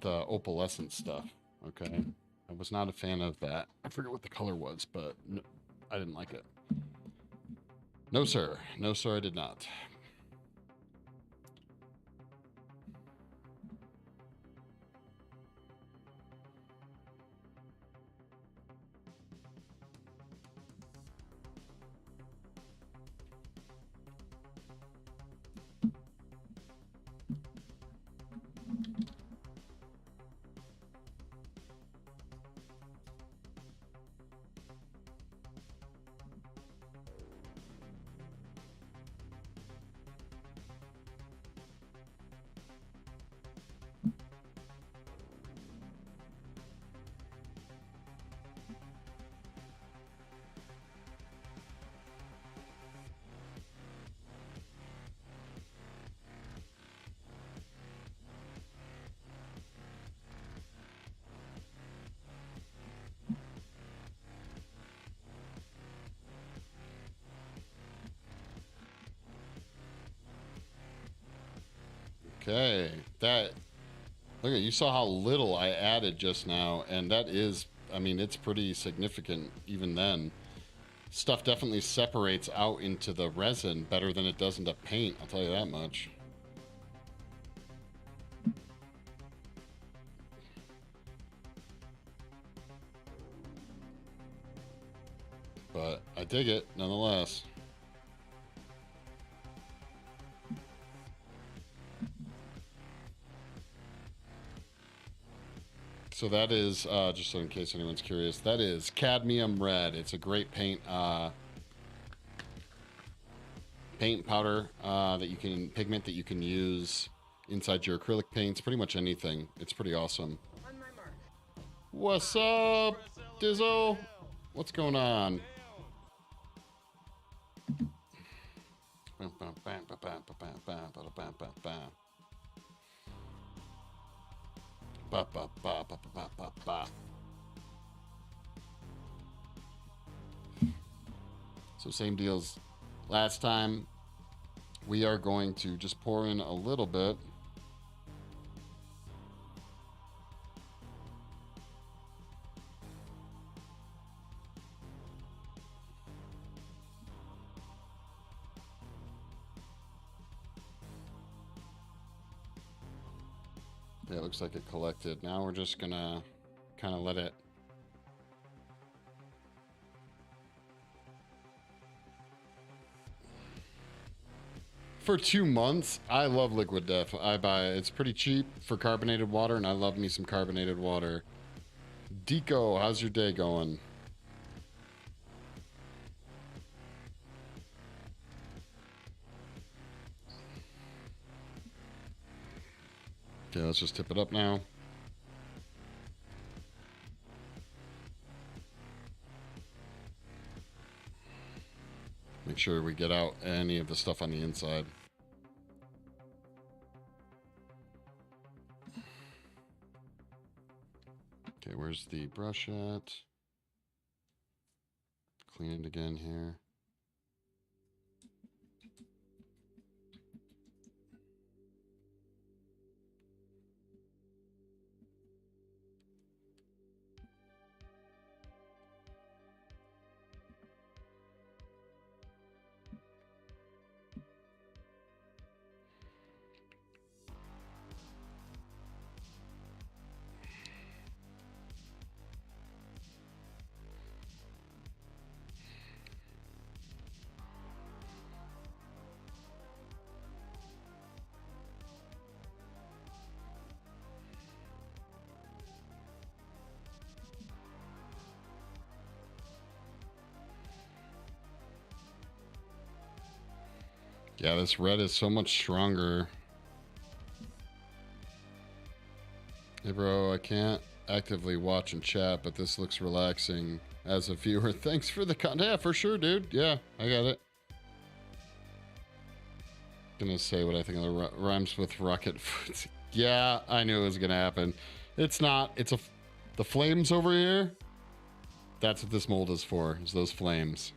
opalescent stuff, okay? I was not a fan of that. I forget what the color was, but no, I didn't like it. No, sir. No, sir, I did not. Okay. That, look at, you saw how little I added just now, and that is, I mean, it's pretty significant even then. Stuff definitely separates out into the resin better than it does into paint, I'll tell you that much. But I dig it nonetheless. So that is, just so in case anyone's curious, that is cadmium red. It's a great paint powder that you can, pigment that you can use inside your acrylic paints, pretty much anything. It's pretty awesome. On my mark. What's up, Dizzle? What's going on? So same deals last time. We are going to just pour in a little bit. Yeah, it looks like it collected. Now we're just gonna kind of let it. For 2 months, I love Liquid Death. I buy it. It's pretty cheap for carbonated water, and I love me some carbonated water. Deco, how's your day going? Okay, let's just tip it up now. Make sure we get out any of the stuff on the inside. Okay, where's the brush at? Clean it again here. Yeah, this red is so much stronger. Hey bro, I can't actively watch and chat, but this looks relaxing as a viewer. Thanks for the content. Yeah, for sure, dude. Yeah, I got it. Gonna say what I think of the rhymes with rocket foot. Yeah, I knew it was gonna happen. It's not. It's the flames over here. That's what this mold is for. Is those flames.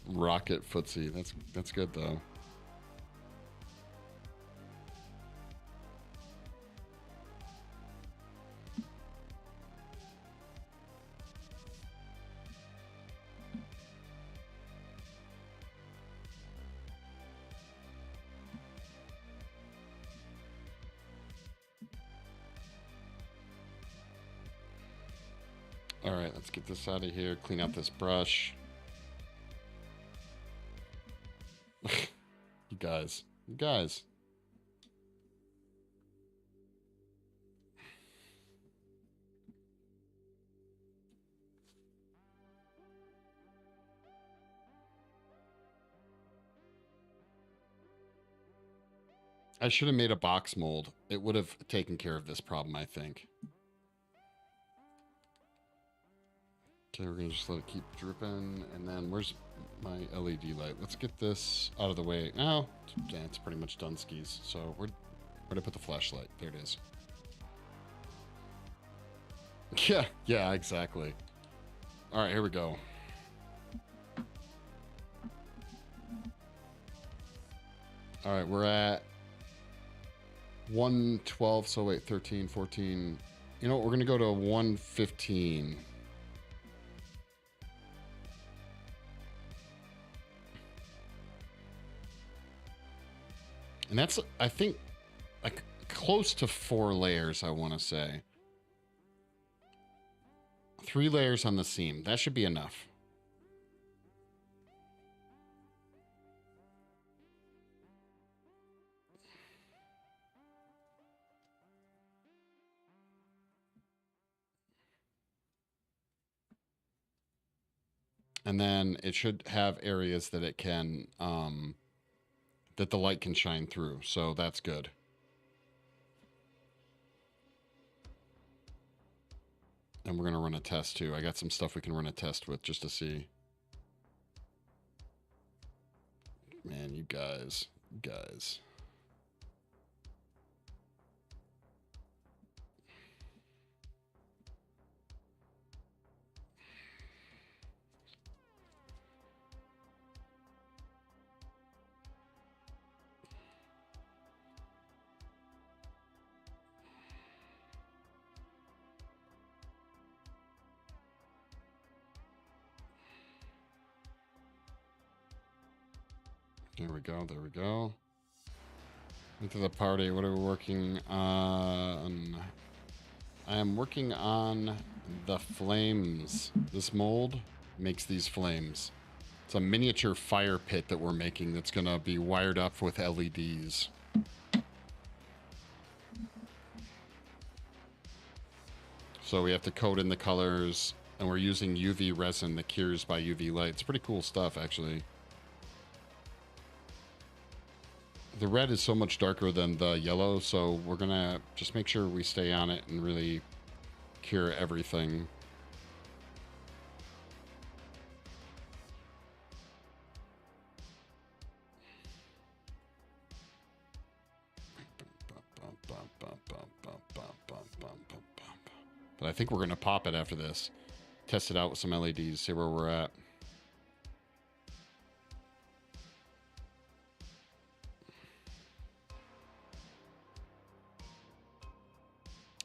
Rocket footsie. That's good though. All right, let's get this out of here. Clean out this brush. You guys. I should have made a box mold. It would have taken care of this problem, I think. Okay, we're gonna just let it keep dripping, and then where's my LED light? Let's get this out of the way. Now, yeah, it's pretty much done skis. So where'd I put the flashlight? There it is. Yeah, exactly. All right, here we go. All right, we're at 112. So wait, 13, 14. You know what? We're going to go to 115. And that's, I think, like close to 4 layers, I want to say. 3 layers on the seam. That should be enough. And then it should have areas that it can, that the light can shine through. So that's good. And we're going to run a test too. I got some stuff we can run a test with just to see. Man, you guys. There we go. There we go. Into the party. What are we working on? I am working on the flames. This mold makes these flames. It's a miniature fire pit that we're making that's going to be wired up with LEDs. So we have to coat in the colors, and we're using UV resin that cures by UV light. It's pretty cool stuff, actually. The red is so much darker than the yellow, so we're going to just make sure we stay on it and really cure everything. But I think we're going to pop it after this. Test it out with some LEDs, see where we're at.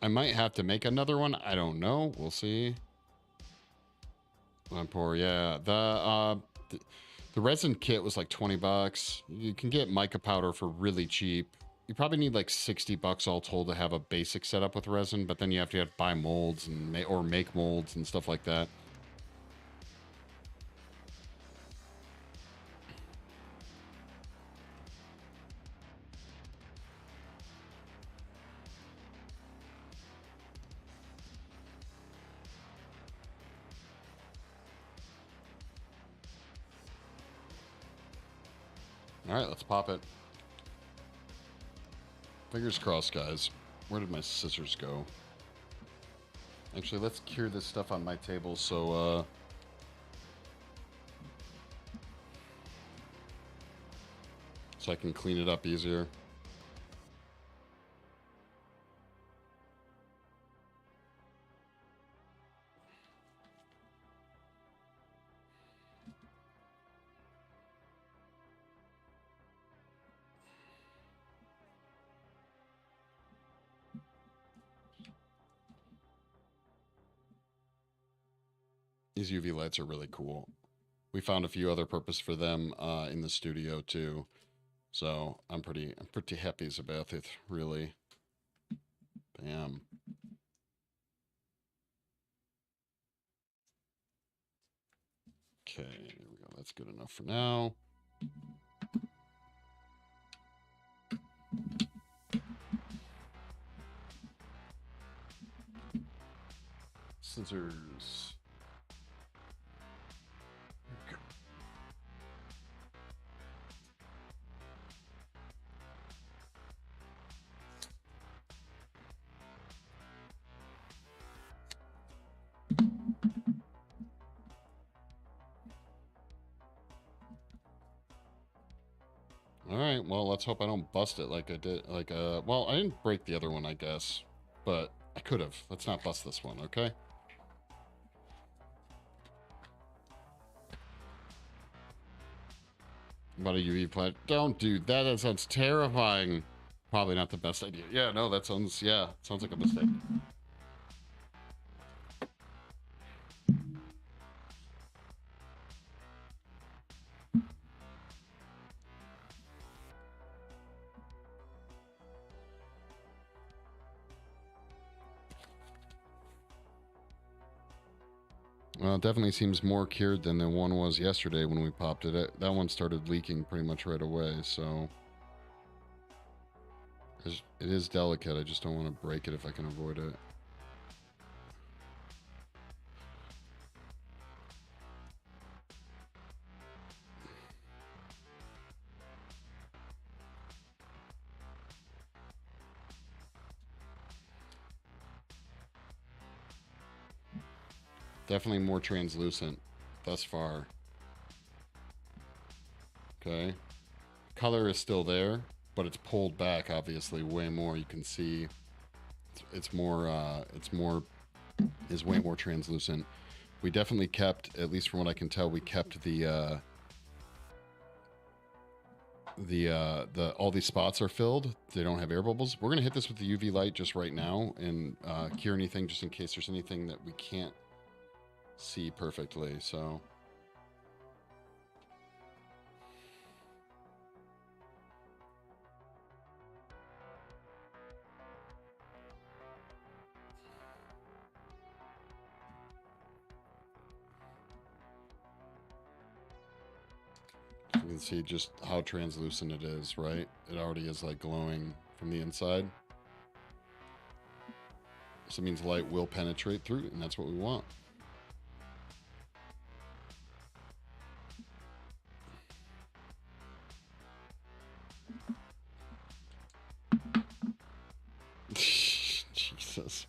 I might have to make another one. I don't know. We'll see. One pour, yeah. The resin kit was like 20 bucks. You can get mica powder for really cheap. You probably need like 60 bucks all told to have a basic setup with resin, but then you have to buy molds and make molds and stuff like that. All right, let's pop it. Fingers crossed, guys. Where did my scissors go? Actually, let's cure this stuff on my table so I can clean it up easier. These UV lights are really cool. We found a few other purpose for them in the studio too. So I'm pretty happy about it, really. Bam. Okay, there we go. That's good enough for now. Scissors. All right, well, let's hope I don't bust it like I did. Well, I didn't break the other one, I guess, but I could have. Let's not bust this one, okay? About a UV plant. Don't do that. That sounds terrifying. Probably not the best idea. Yeah, no, that sounds, yeah, sounds like a mistake. Well, it definitely seems more cured than the one was yesterday when we popped it. That one started leaking pretty much right away, so... It is delicate. I just don't want to break it if I can avoid it. Definitely more translucent thus far. Okay. Color is still there, but it's pulled back obviously way more. You can see it's way more translucent. We definitely kept, at least from what I can tell, we kept the all these spots are filled. They don't have air bubbles. We're gonna hit this with the UV light just right now and cure anything just in case there's anything that we can't see perfectly. So you can see just how translucent it is, right? It already is like glowing from the inside. So it means light will penetrate through, and that's what we want. Jesus.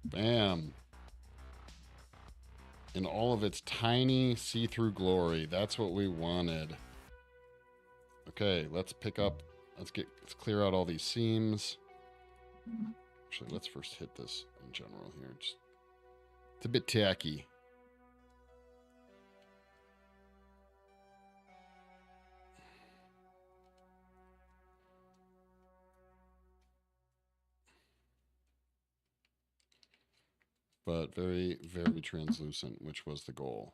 Bam. In all of its tiny see-through glory. That's what we wanted. Okay, let's clear out all these seams. Actually, let's first hit this in general here. It's a bit tacky. But very, very translucent, which was the goal.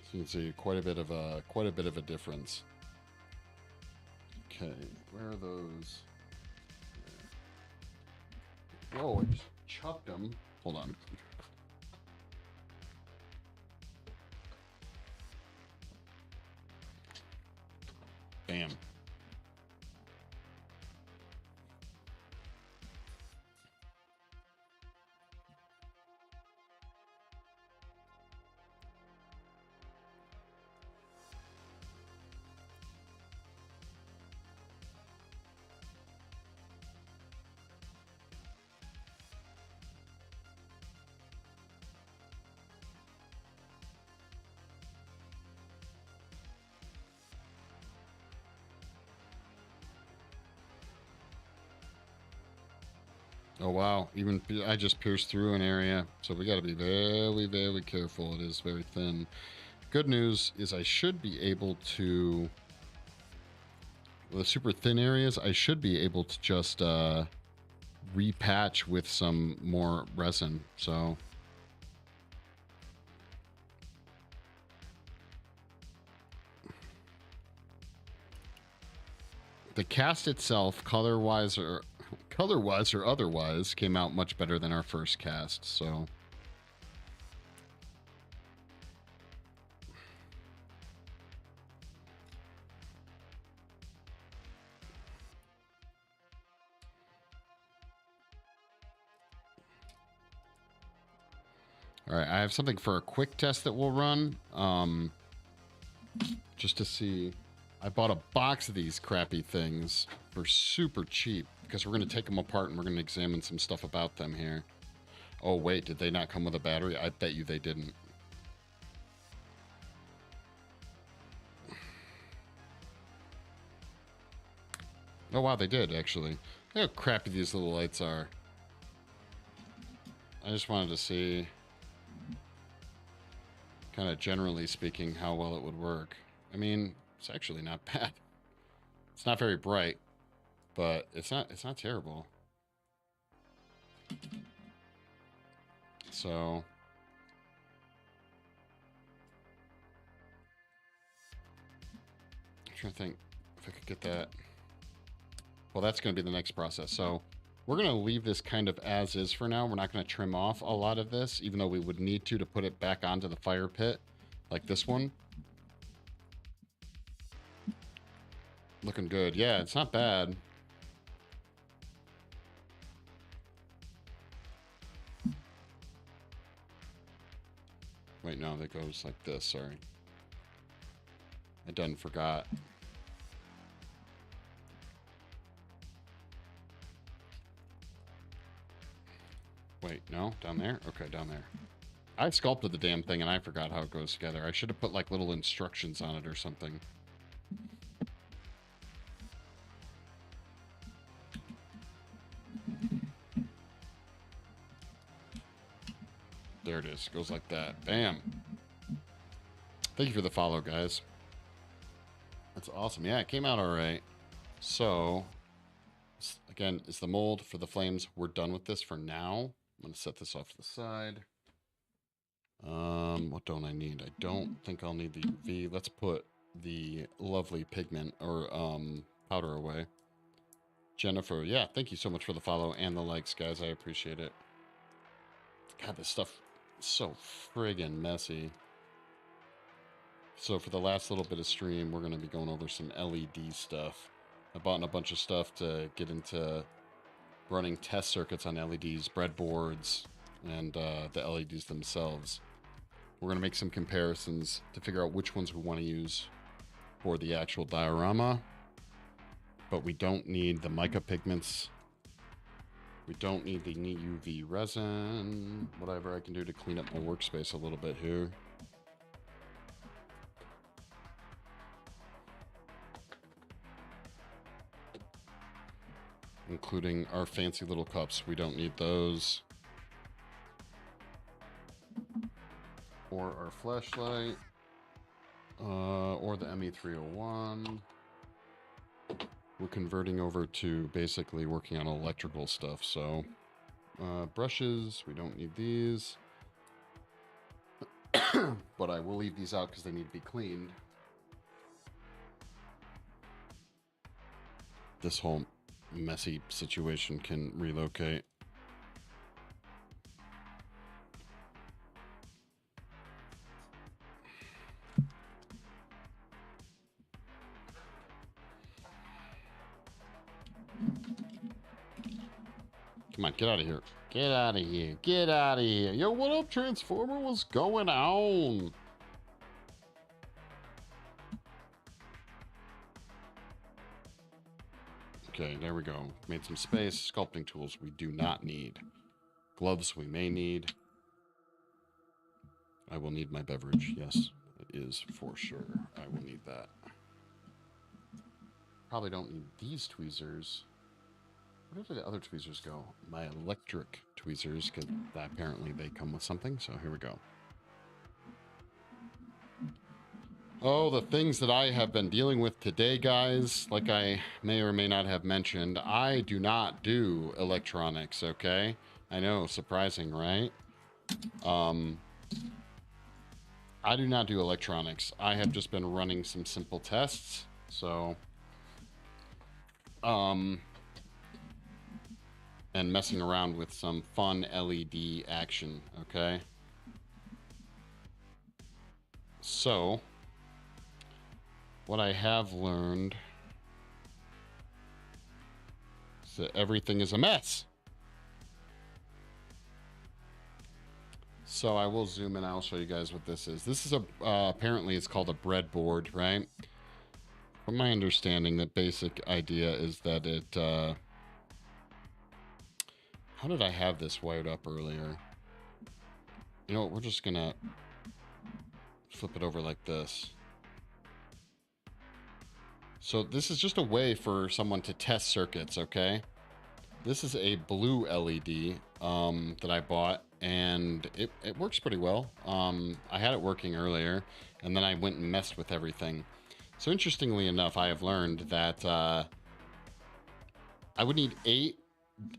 So you can see quite a bit of a difference. Okay, where are those? Whoa, I just chucked them. Hold on. Bam. Oh wow, even I just pierced through an area, so we got to be very, very careful. It is very thin. Good news is I should be able to, the super thin areas, I should be able to just repatch with some more resin. So the cast itself, color-wise or otherwise, came out much better than our first cast. So all right, I have something for a quick test that we'll run, just to see I bought a box of these crappy things for super cheap because we're going to take them apart and we're going to examine some stuff about them here. Oh, wait, did they not come with a battery? I bet you they didn't. Oh, wow, they did, actually. Look how crappy these little lights are. I just wanted to see, kind of generally speaking, how well it would work. I mean, it's actually not bad. It's not very bright, but it's not terrible. So I'm trying to think if I could get that. Well, that's going to be the next process. So we're going to leave this kind of as is for now. We're not going to trim off a lot of this, even though we would need to put it back onto the fire pit, like this one. Looking good. Yeah, it's not bad. Wait, no, that goes like this. Sorry. I done forgot. Wait, no? Down there? Okay, down there. I sculpted the damn thing and I forgot how it goes together. I should have put like little instructions on it or something. There it is. Goes like that. Bam. Thank you for the follow, guys. That's awesome. Yeah, it came out all right. So, again, is the mold for the flames. We're done with this for now. I'm going to set this off to the side. What don't I need? I don't think I'll need the UV. Let's put the lovely pigment or powder away. Jennifer, yeah, thank you so much for the follow and the likes, guys. I appreciate it. God, this stuff is so friggin' messy. So for the last little bit of stream, we're going to be going over some LED stuff. I bought in a bunch of stuff to get into running test circuits on LEDs, breadboards, and the LEDs themselves. We're going to make some comparisons to figure out which ones we want to use for the actual diorama. But we don't need the mica pigments. We don't need the UV resin. Whatever I can do to clean up my workspace a little bit here. Including our fancy little cups. We don't need those. Or our flashlight. Or the ME301. We're converting over to basically working on electrical stuff. So brushes, we don't need these. But I will leave these out because they need to be cleaned. This whole messy situation can relocate. Come on, get out of here. Get out of here. Get out of here. Yo, what up, Transformer? What's going on? Okay, there we go. Made some space. Sculpting tools we do not need. Gloves we may need. I will need my beverage. Yes, it is for sure. I will need that. Probably don't need these tweezers. Where did the other tweezers go? My electric tweezers, because apparently they come with something. So here we go. Oh, the things that I have been dealing with today, guys, like I may or may not have mentioned, I do not do electronics, okay? I know, surprising, right? I do not do electronics. I have just been running some simple tests, so... and messing around with some fun LED action, okay? So, what I have learned is that everything is a mess. So I will zoom in. I'll show you guys what this is. This is a, apparently it's called a breadboard, right? From my understanding, the basic idea is that it, how did I have this wired up earlier? You know what, we're just gonna flip it over like this. So this is just a way for someone to test circuits, okay? This is a blue LED that I bought, and it works pretty well. I had it working earlier, and then I went and messed with everything. So interestingly enough, I have learned that I would need eight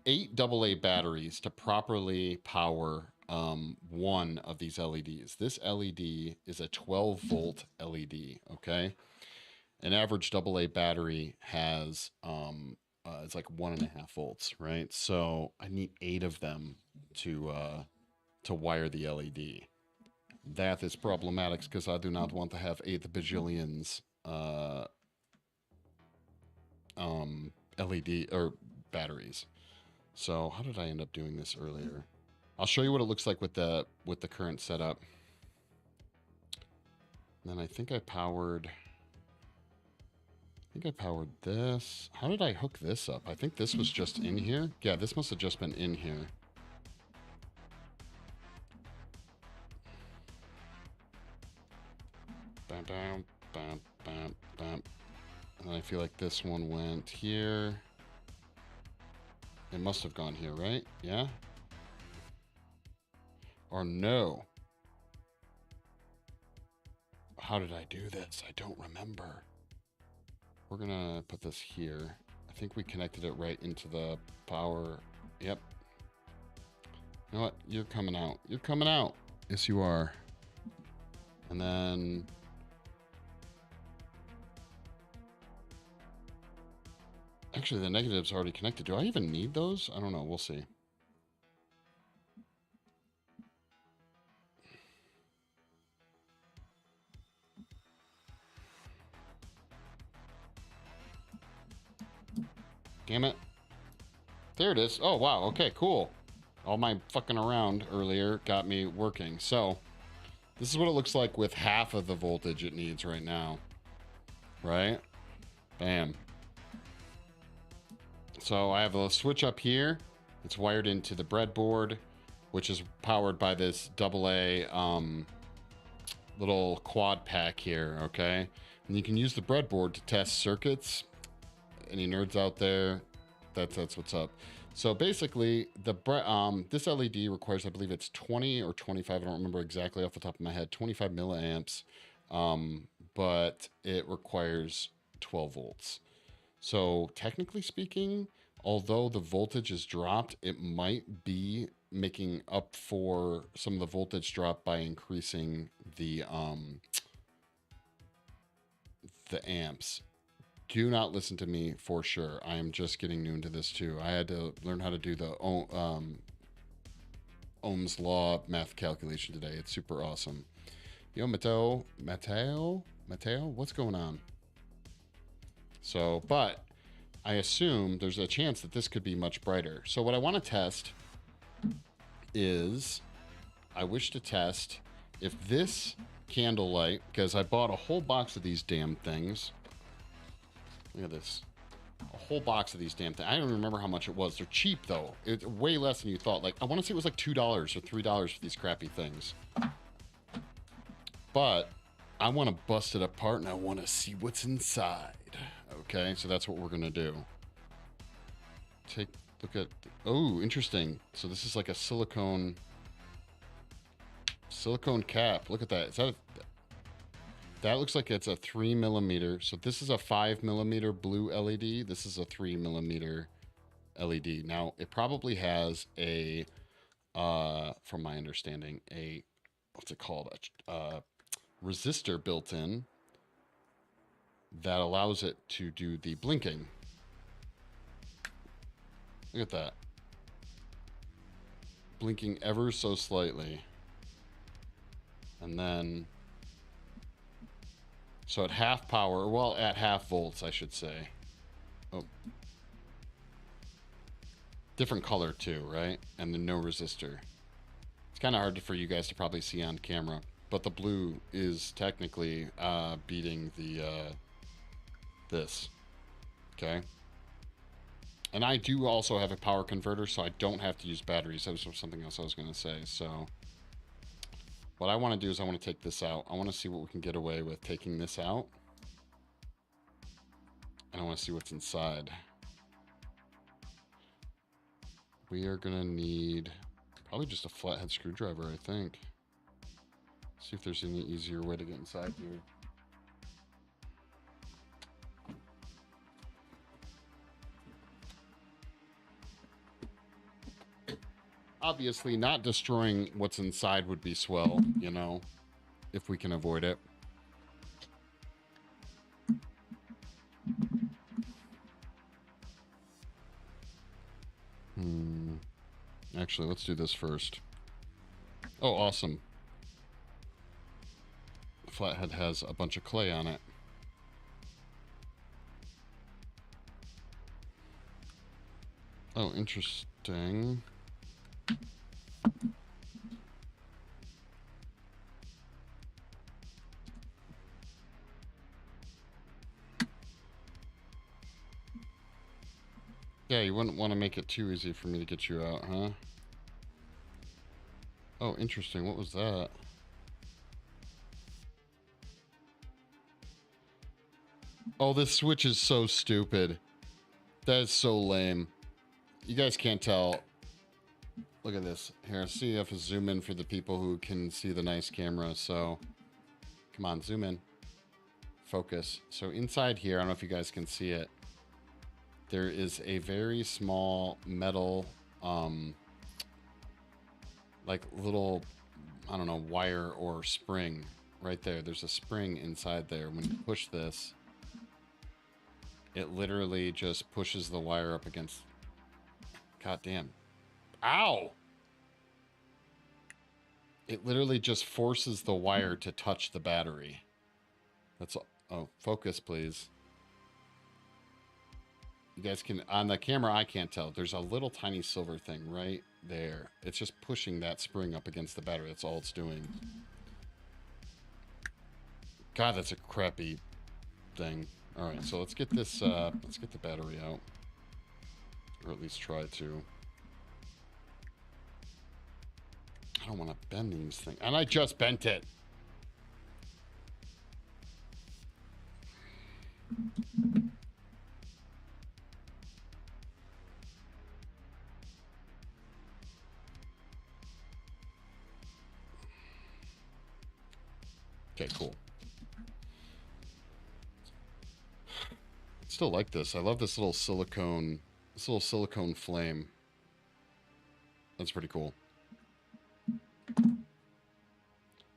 AA batteries to properly power one of these LEDs. This LED is a 12 volt LED, okay? An average AA battery has it's like 1.5 volts, right? So I need 8 of them to wire the LED. That is problematic because I do not want to have 8 bajillions LED or batteries. So how did I end up doing this earlier? I'll show you what it looks like with the current setup. And then I think I powered this. How did I hook this up? I think this was just in here. Yeah, this must have just been in here. Bam, bam, bam, bam, bam. And then I feel like this one went here. It must have gone here, right? Yeah? Or no? How did I do this? I don't remember. We're gonna put this here. I think we connected it right into the power. Yep. You know what? You're coming out. You're coming out. Yes, you are. And then... Actually, the negative's already connected. Do I even need those? I don't know. We'll see. Damn it. There it is. Oh, wow. Okay, cool. All my fucking around earlier got me working. So, this is what it looks like with half of the voltage it needs right now. Right? Bam. So, I have a switch up here. It's wired into the breadboard, which is powered by this AA little quad pack here, okay? And you can use the breadboard to test circuits. Any nerds out there, that's what's up. So basically, this LED requires, I believe it's 20 or 25, I don't remember exactly off the top of my head, 25 milliamps, but it requires 12 volts. So technically speaking, although the voltage is dropped, it might be making up for some of the voltage drop by increasing the amps. Do not listen to me for sure. I am just getting new into this too. I had to learn how to do the Ohm's law math calculation today. It's super awesome. Yo, Mateo, what's going on? So, but I assume there's a chance that this could be much brighter. So what I want to test is, I wish to test if this candle light, because I bought a whole box of these damn things. Look at this. A whole box of these damn things. I don't remember how much it was. They're cheap, though. It's way less than you thought. Like, I want to say it was like $2 or $3 for these crappy things. But I want to bust it apart, and I want to see what's inside. Okay, so that's what we're going to do. Look at... Oh, interesting. So this is like a silicone cap. Look at that. Is that that looks like it's a 3 millimeter. So this is a 5 millimeter blue LED. This is a 3 millimeter LED. Now it probably has a, from my understanding, a, what's it called? A resistor built in that allows it to do the blinking. Look at that. Blinking ever so slightly. And then, so at half power, well, at half volts, I should say. Oh. Different color too, right? And then no resistor. It's kind of hard for you guys to probably see on camera, but the blue is technically beating the this. Okay. And I do also have a power converter, so I don't have to use batteries. That was something else I was going to say. So what I want to do is I want to take this out. I want to see what we can get away with taking this out. And I want to see what's inside. We are going to need probably just a flathead screwdriver, I think. See if there's any easier way to get inside here. Obviously, not destroying what's inside would be swell, you know, if we can avoid it. Actually, let's do this first. Oh, awesome. The flathead has a bunch of clay on it. Oh, interesting. Yeah, you wouldn't want to make it too easy for me to get you out, huh? Oh, interesting. What was that? Oh, this switch is so stupid. That is so lame. You guys can't tell. Look at this. Here, see if I zoom in for the people who can see the nice camera. So, come on, zoom in. Focus. So inside here, I don't know if you guys can see it. There is a very small metal, like little, I don't know, wire or spring right there. There's a spring inside there. When you push this, it literally just pushes the wire up against. God damn. Ow! It literally just forces the wire to touch the battery. That's all. Oh, focus, please. You guys can, on the camera, I can't tell. There's a little tiny silver thing right there. It's just pushing that spring up against the battery. That's all it's doing. God, that's a crappy thing. All right, so let's get this, let's get the battery out. Or at least try to. I don't want to bend these things. And I just bent it. Okay, cool. I still like this. I love this little silicone flame. That's pretty cool. Am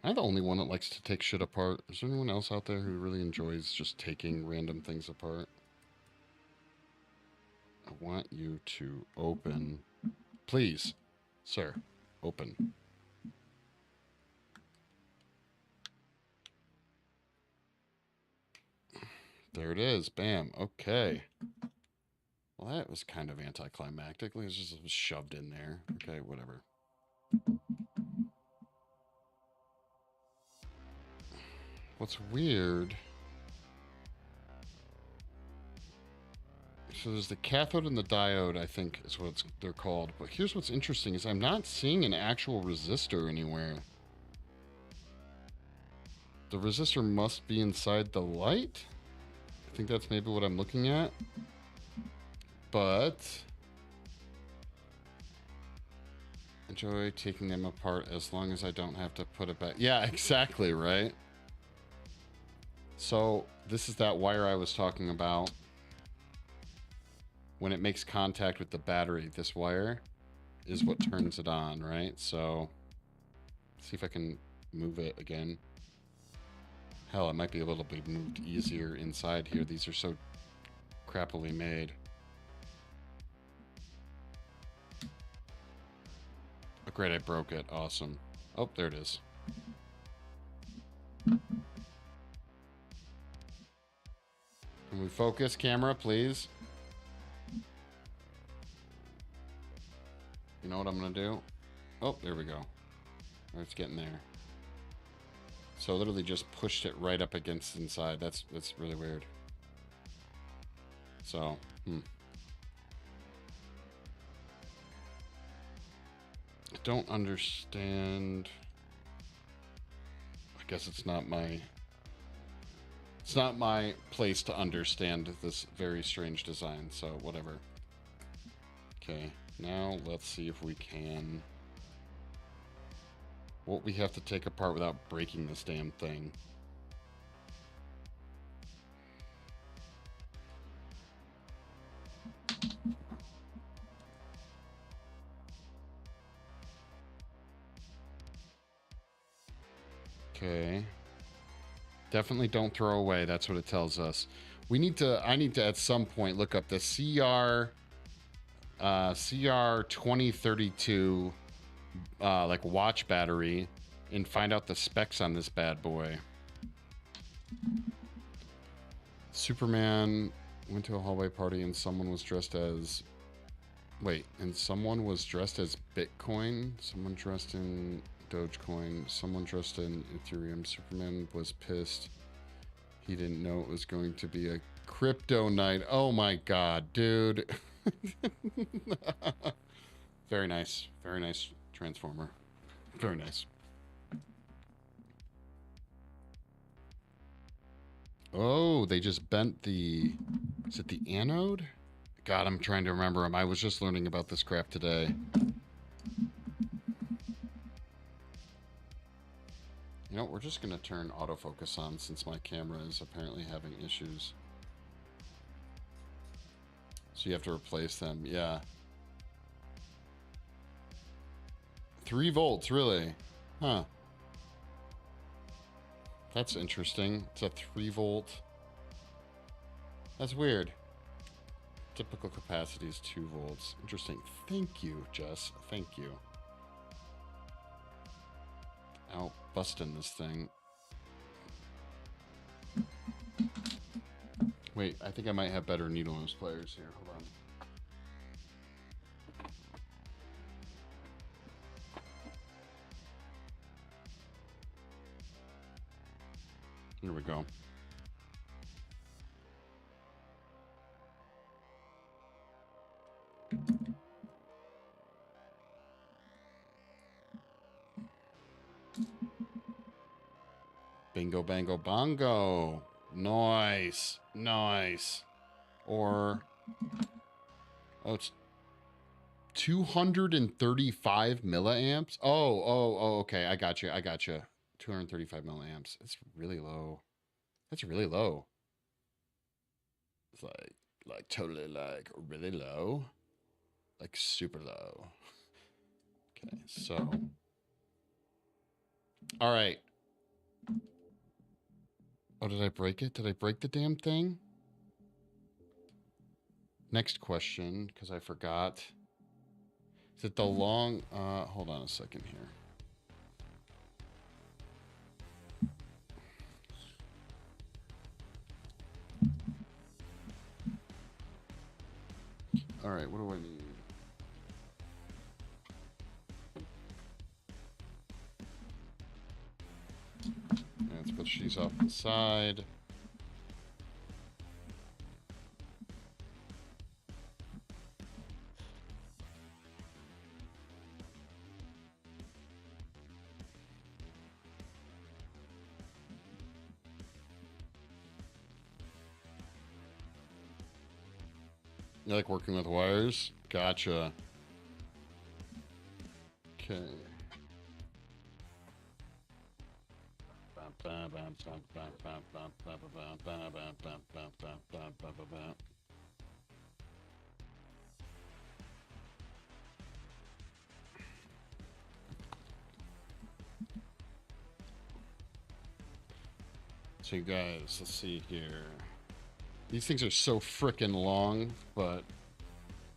I the only one that likes to take shit apart? Is there anyone else out there who really enjoys just taking random things apart? I want you to open. Please, sir, open. There it is. Bam. Okay. Well, that was kind of anticlimactic. It was just shoved in there. Okay, whatever. What's weird... So there's the cathode and the diode, I think is what they're called. But here's what's interesting is I'm not seeing an actual resistor anywhere. The resistor must be inside the light? I think that's maybe what I'm looking at. But... enjoy taking them apart as long as I don't have to put it back. Yeah, exactly, right? So this is that wire I was talking about. When it makes contact with the battery, this wire is what turns it on, right? So, see if I can move it again. Hell, it might be able to be moved easier inside here. These are so crappily made. Oh, great, I broke it. Awesome. Oh, there it is. Can we focus, camera, please? You know what I'm going to do? Oh, there we go. It's getting there. So literally just pushed it right up against inside. That's really weird. So, I don't understand. I guess it's not my place to understand this very strange design, so whatever. Okay, now let's see if we can... what we have to take apart without breaking this damn thing. Okay. Definitely don't throw away. That's what it tells us. I need to at some point look up the CR 2032 like watch battery and find out the specs on this bad boy. Superman went to a hallway party and someone was dressed as Bitcoin, someone dressed in Dogecoin, someone dressed in Ethereum. Superman was pissed. He didn't know it was going to be a crypto night. Oh my god, dude. Very nice. Very nice Transformer. Very nice. Oh, they just bent the... is it the anode? God, I'm trying to remember him. I was just learning about this crap today. You know, we're just going to turn autofocus on since my camera is apparently having issues. So you have to replace them. Yeah. 3 volts, really? Huh. That's interesting. It's a 3 volt. That's weird. Typical capacity is 2 volts. Interesting. Thank you, Jess. Thank you. Out busting this thing. Wait, I think I might have better needle nose pliers here. Hold on. Here we go. Bingo, bango, bongo. Nice. Nice. Or... oh, it's 235 milliamps? Oh, okay. I got you. 235 milliamps. It's really low. That's really low. It's like totally like really low. Like super low. Okay, so. All right. Oh, did I break it? Did I break the damn thing? Next question, because I forgot. Is it the long... hold on a second here. All right, what do I need? Let's put she's off the side. You like working with wires? Gotcha. Okay. So you guys, let's see here. These things are so frickin' long, but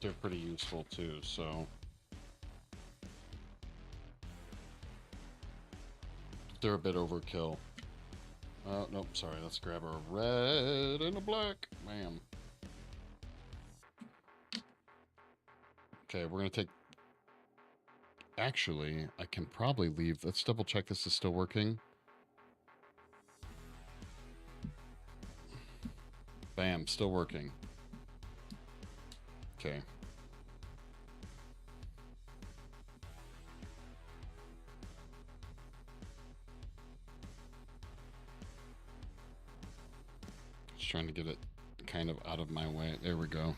they're pretty useful too, so. They're a bit overkill. Oh, nope, sorry. Let's grab a red and a black. Bam. Okay, we're going to take... actually, I can probably leave. Let's double check this is still working. Bam, still working. Okay. Just trying to get it kind of out of my way. There we go.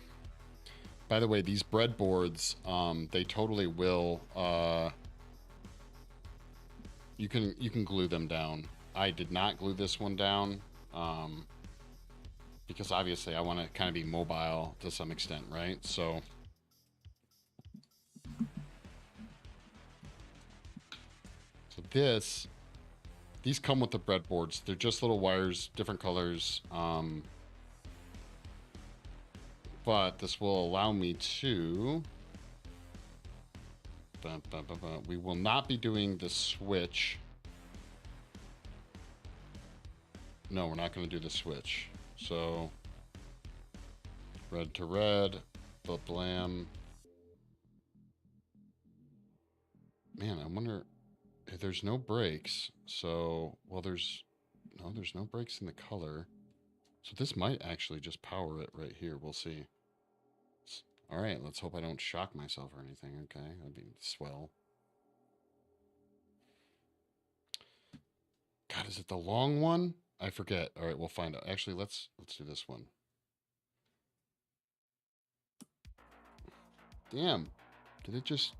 By the way, these breadboards, they totally will. You can glue them down. I did not glue this one down because obviously I want to kind of be mobile to some extent, right? So these come with the breadboards. They're just little wires, different colors. But this will allow me to. We will not be doing the switch. No, we're not going to do the switch. So, red to red, blam. Man, I wonder if there's no breaks. So, well, there's no breaks in the color. So this might actually just power it right here. We'll see. All right, let's hope I don't shock myself or anything. Okay, that'd be swell. God, is it the long one? I forget. All right, we'll find out. Actually, let's do this one. Damn. Did it just...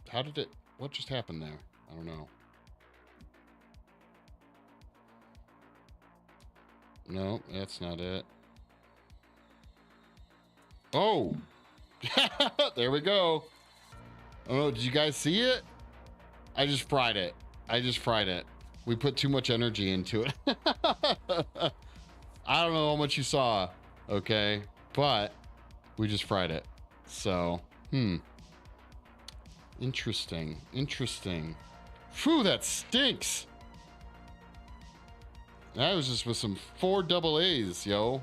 How did it... What just happened there? I don't know. No, that's not it. Oh! There we go. Oh, did you guys see it? I just fried it. We put too much energy into it. I don't know how much you saw, okay? But we just fried it. So, Interesting. Phew, that stinks. That was just with some 4 double A's, yo.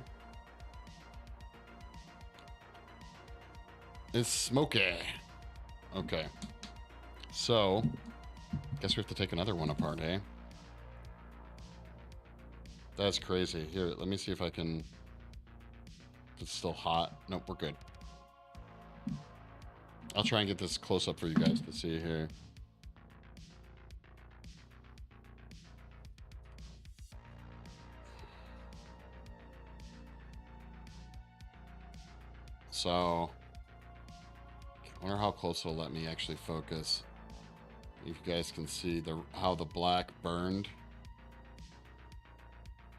It's smoky. Okay. So, guess we have to take another one apart, eh? That's crazy. Here, let me see if I can... If it's still hot. Nope, we're good. I'll try and get this close up for you guys to see here. So, I wonder how close it'll let me actually focus. If you guys can see how the black burned.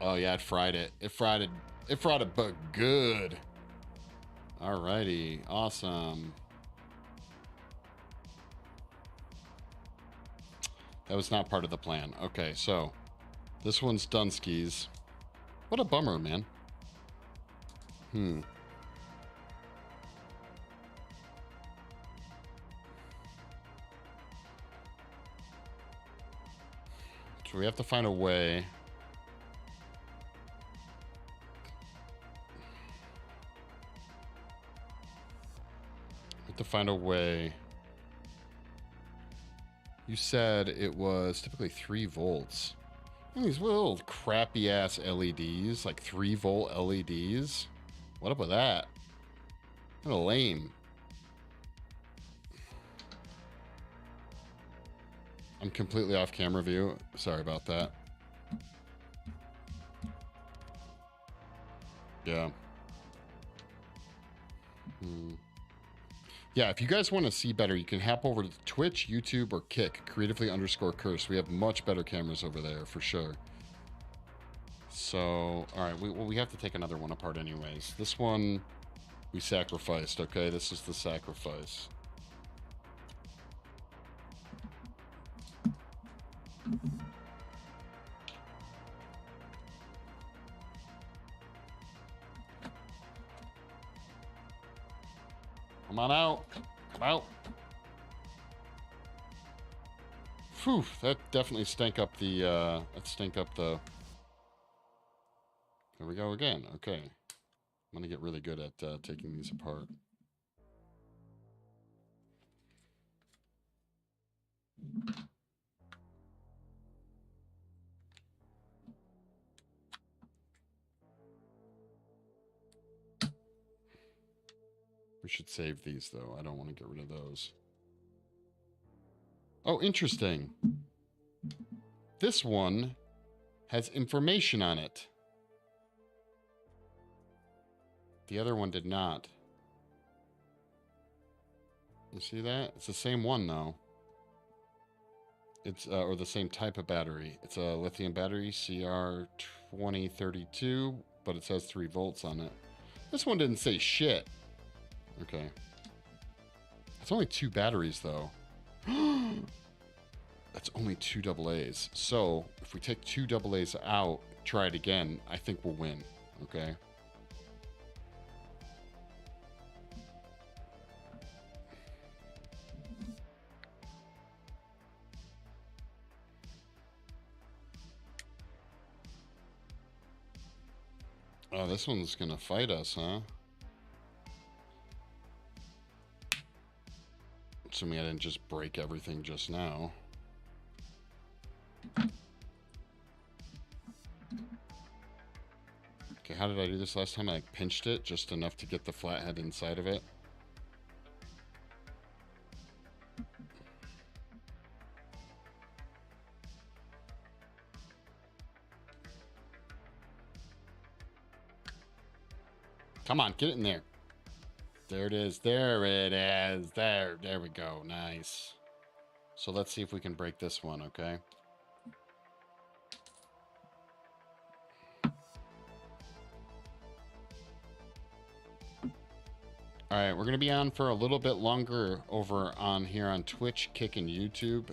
Oh yeah, it fried it. It fried it, but good. Alrighty, awesome. That was not part of the plan. Okay, so this one's Dunsky's. What a bummer, man. So we have to find a way. We have to find a way. You said it was typically 3 volts. These little crappy ass LEDs, like 3-volt LEDs. What up with that? Kind of lame. I'm completely off camera view. Sorry about that. Yeah. Yeah, if you guys want to see better, you can hop over to Twitch, YouTube, or Kick, creatively_curse. We have much better cameras over there, for sure. So, all right, we have to take another one apart anyways. This one, we sacrificed, okay? This is the sacrifice. Come on out. Come out. Phew, that definitely stank up the, There we go again. Okay. I'm gonna get really good at taking these apart. We should save these, though. I don't want to get rid of those. Oh, interesting. This one has information on it. The other one did not. You see that? It's the same one, though. It's or the same type of battery. It's a lithium battery, CR2032, but it says 3 volts on it. This one didn't say shit. Okay. It's only 2 batteries, though. That's only 2 AA's. So, if we take 2 AA's out, try it again, I think we'll win. Okay? Oh, this one's gonna fight us, huh? Assuming I didn't just break everything just now. Okay, how did I do this last time? I pinched it just enough to get the flathead inside of it. Come on, get it in there. There it is. There it is. There we go. Nice. So let's see if we can break this one, okay? All right, we're going to be on for a little bit longer over on here on Twitch, Kick, and YouTube,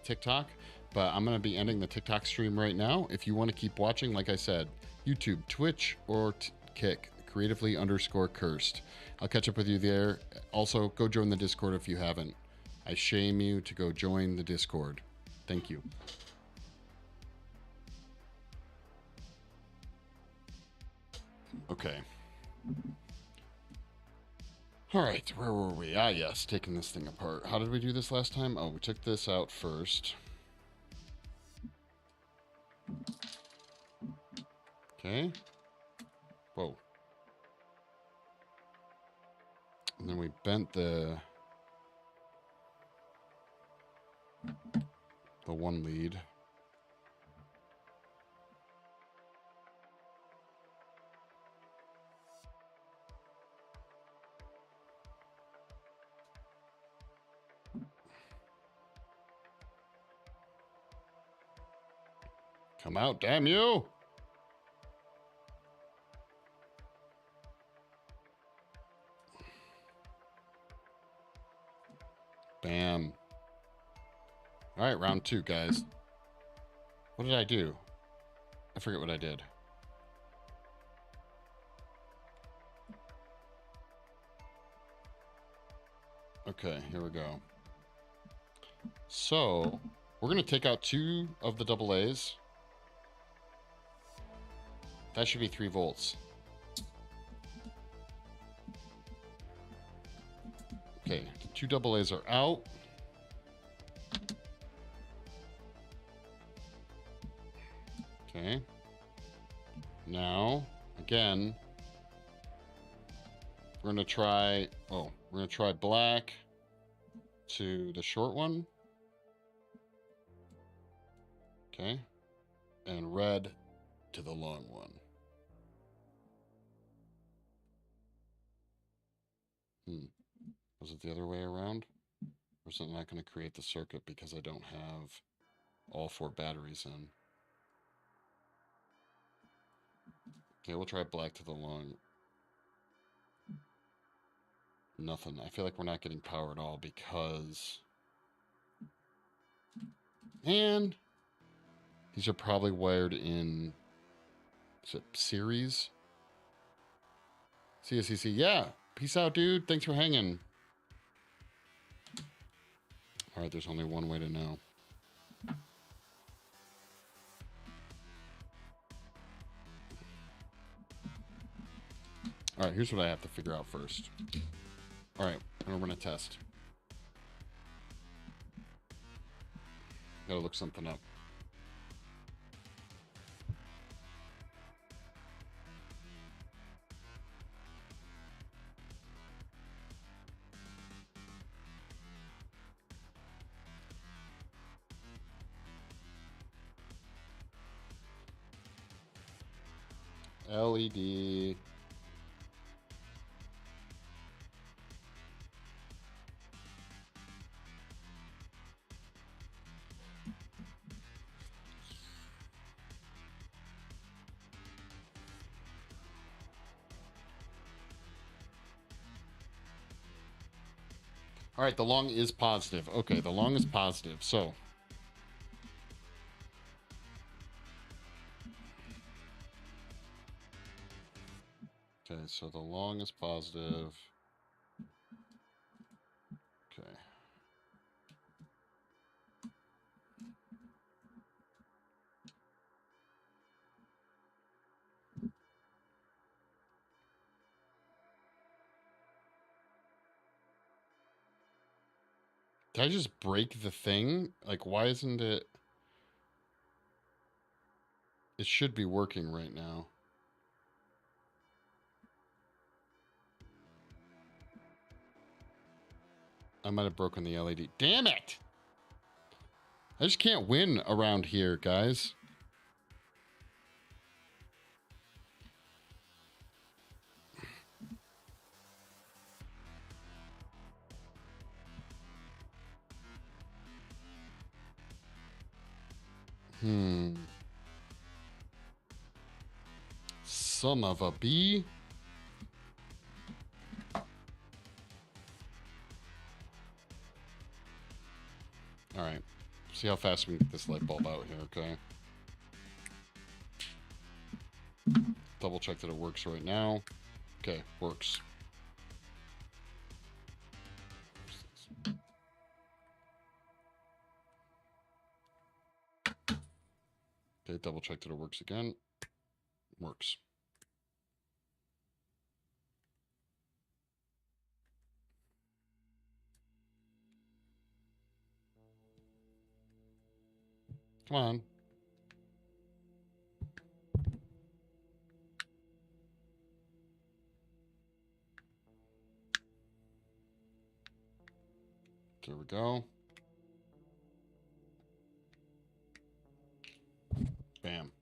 TikTok. But I'm going to be ending the TikTok stream right now. If you want to keep watching, like I said, YouTube, Twitch, or Kick, creatively_cursed. I'll catch up with you there. Also, go join the Discord if you haven't. I shame you to go join the Discord. Thank you. Okay. All right, where were we? Ah, yes, taking this thing apart. How did we do this last time? Oh, we took this out first. Okay. Whoa. And then we bent the one lead. Come out, damn you! Bam. All right, round 2, guys. What did I do? I forget what I did. Okay, here we go. So, we're going to take out 2 of the AA's. That should be 3 volts. Okay, the 2 AA's are out. Okay. Now, again, we're going to try, we're going to try black to the short one. Okay. And red to the long one. Was it the other way around? Or is it not going to create the circuit because I don't have all 4 batteries in? Okay, we'll try black to the long. Nothing. I feel like we're not getting power at all because... And these are probably wired in... Is it series? CSCC. Yeah. Peace out, dude. Thanks for hanging. All right, there's only one way to know. All right, here's what I have to figure out first. All right, we're going to test. Gotta look something up. LED. All right, the long is positive. Okay, the long is positive. So, okay, so the long is positive. Okay. Did I just break the thing? Like, why isn't it? It should be working right now. I might have broken the LED. Damn it! I just can't win around here, guys. Son of a bee. All right. See how fast we can get this light bulb out here, okay? Double check that it works right now. Okay, works. Okay, double check that it works again. Works. Come on. There we go. Bam.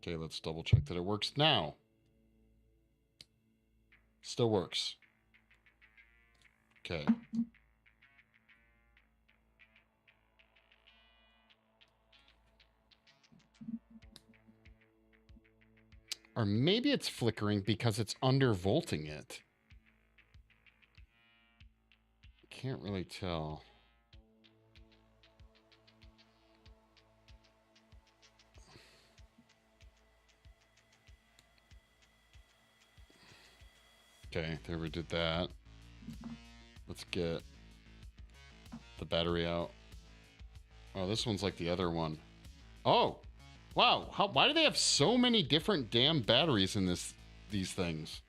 Okay, let's double check that it works now. Still works. Okay. Or maybe it's flickering because it's undervolting it. Can't really tell. Okay, there we did that. Let's get the battery out. Oh, this one's like the other one. Oh, wow. Why do they have so many different damn batteries in these things?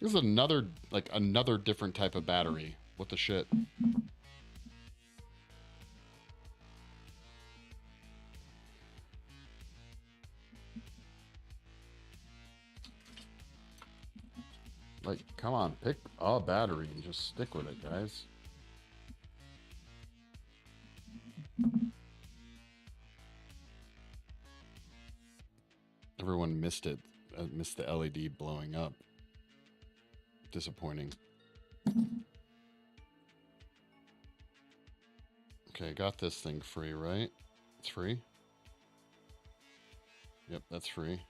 This is another different type of battery. What the shit? Like, come on, pick a battery and just stick with it, guys. Everyone missed it. Missed the LED blowing up. Disappointing. Okay, got this thing free, right? It's free? Yep, that's free.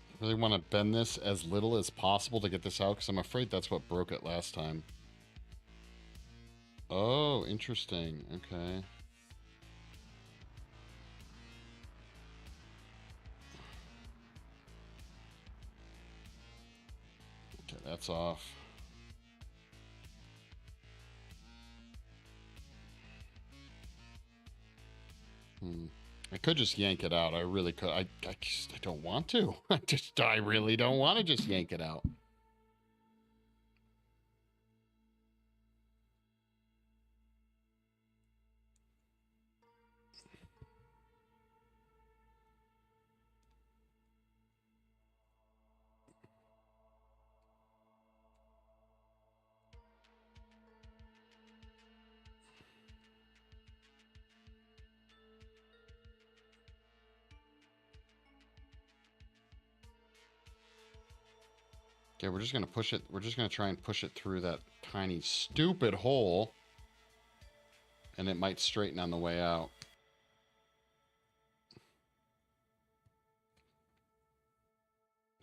I really want to bend this as little as possible to get this out because I'm afraid that's what broke it last time. Oh, interesting. Okay. Okay, that's off. I could just yank it out. I really could. I don't want to. I really don't want to just yank it out. Okay, we're just gonna push it. We're just gonna try and push it through that tiny stupid hole, and it might straighten on the way out.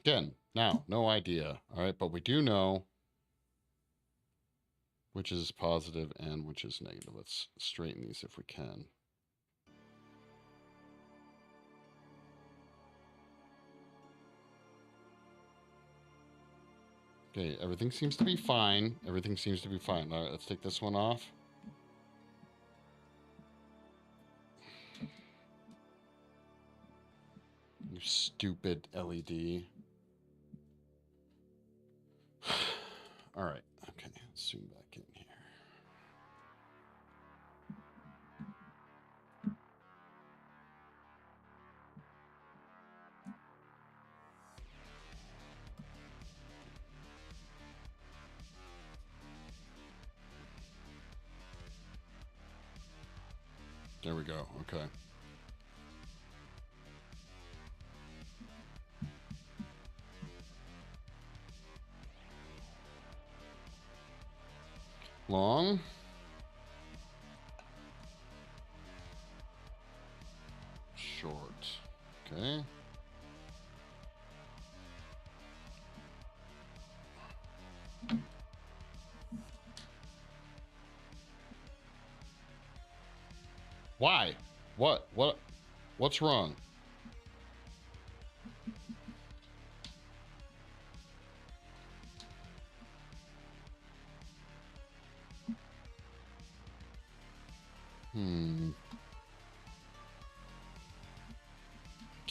Again, now, no idea. All right, but we do know which is positive and which is negative. Let's straighten these if we can. Okay, everything seems to be fine. Everything seems to be fine. All right, let's take this one off. You stupid LED. All right, okay, let's zoom back in here. There we go, okay. Long. Short. Okay. Why? What's wrong?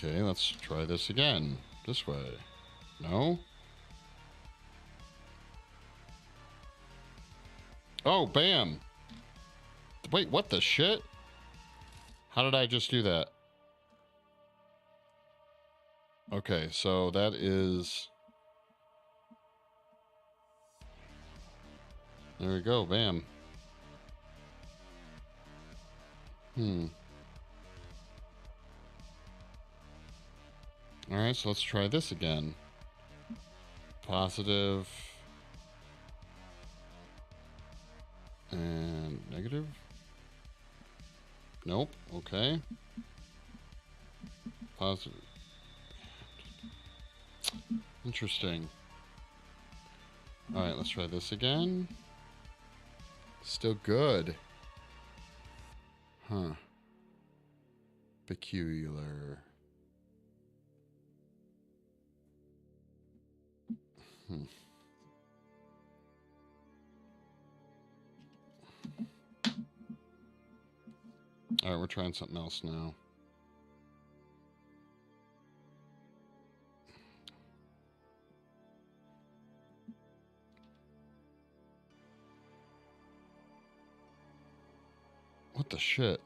Okay, let's try this again. This way. No? Oh, bam! Wait, what the shit? How did I just do that? Okay, so that is... There we go, bam. Alright, so let's try this again. Positive. And negative? Nope, okay. Positive. Interesting. Alright, let's try this again. Still good. Huh. Peculiar. Alright, we're trying something else now. What the shit?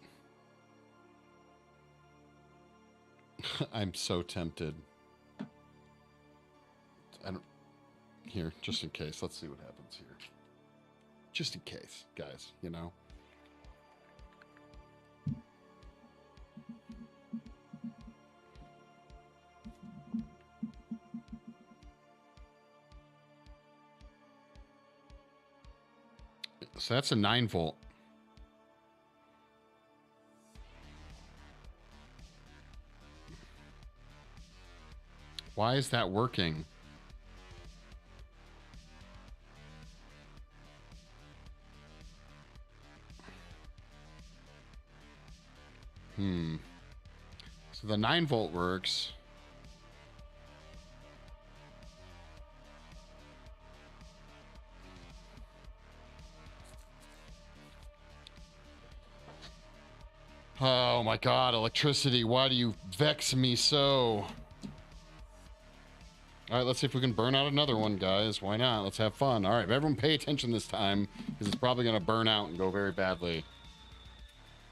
I'm so tempted. I don't... Here, just in case. Let's see what happens here. Just in case, guys, you know? So that's a 9-volt. Why is that working? So the 9-volt works. Oh my god, electricity, why do you vex me so? Alright, let's see if we can burn out another one, guys. Why not? Let's have fun. Alright, everyone pay attention this time, because it's probably going to burn out and go very badly.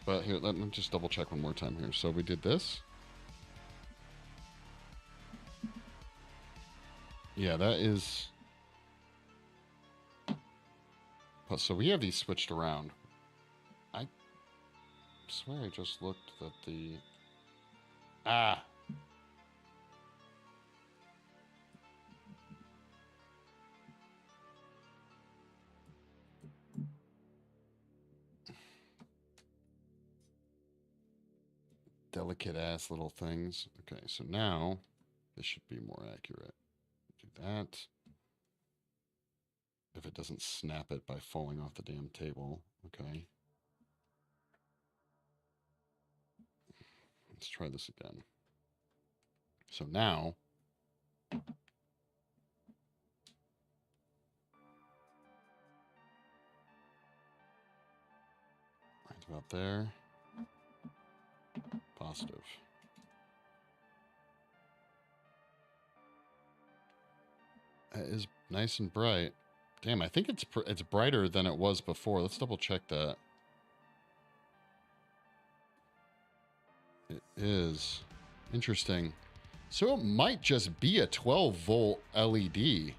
But here, let me just double check one more time here. So we did this. Yeah, that is... So we have these switched around. I swear I just looked at the... Ah! delicate ass little things. Okay, so now this should be more accurate. Do that. If it doesn't snap it by falling off the damn table. Okay. Let's try this again. So now, right about there. Positive. That is nice and bright. Damn, I think it's brighter than it was before. Let's double check that. It is. Interesting. So it might just be a 12-volt LED.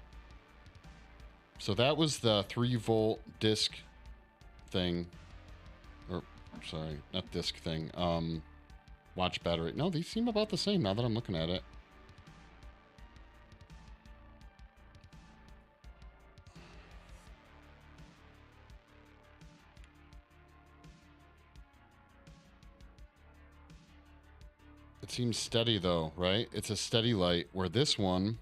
So that was the 3-volt disc thing. Or, sorry, not disc thing. Watch battery. No, these seem about the same now that I'm looking at it. It seems steady though, right? It's a steady light, where this one...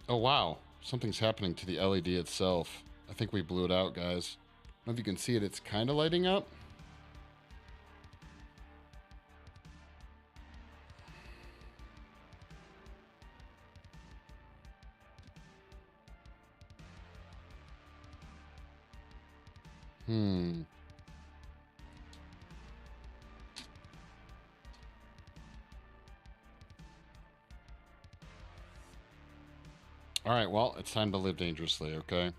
Oh, wow. Something's happening to the LED itself. I think we blew it out, guys. I don't know if you can see it. It's kind of lighting up. All right, well, it's time to live dangerously, okay?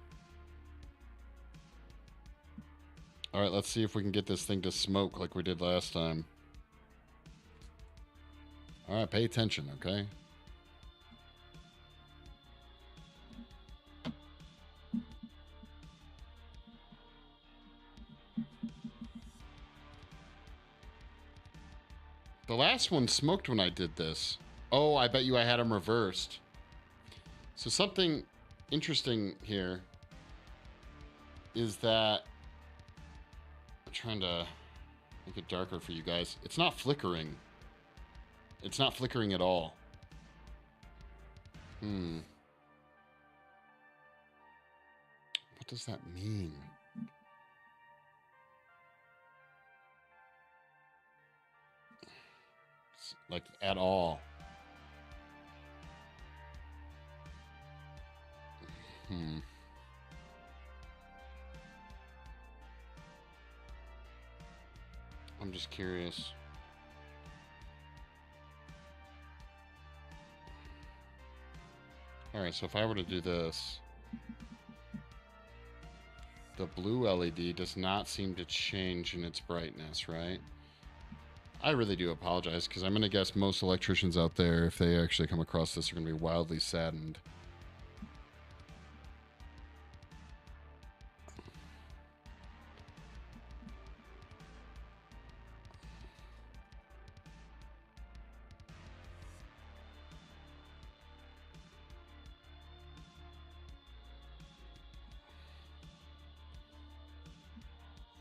All right, let's see if we can get this thing to smoke like we did last time. All right, pay attention, okay? The last one smoked when I did this. Oh, I bet you I had them reversed. So something interesting here is that I'm trying to make it darker for you guys. It's not flickering. It's not flickering at all. What does that mean? It's like at all. I'm just curious. All right, so if I were to do this, the blue LED does not seem to change in its brightness, right? I really do apologize, because I'm going to guess most electricians out there, if they actually come across this, are going to be wildly saddened.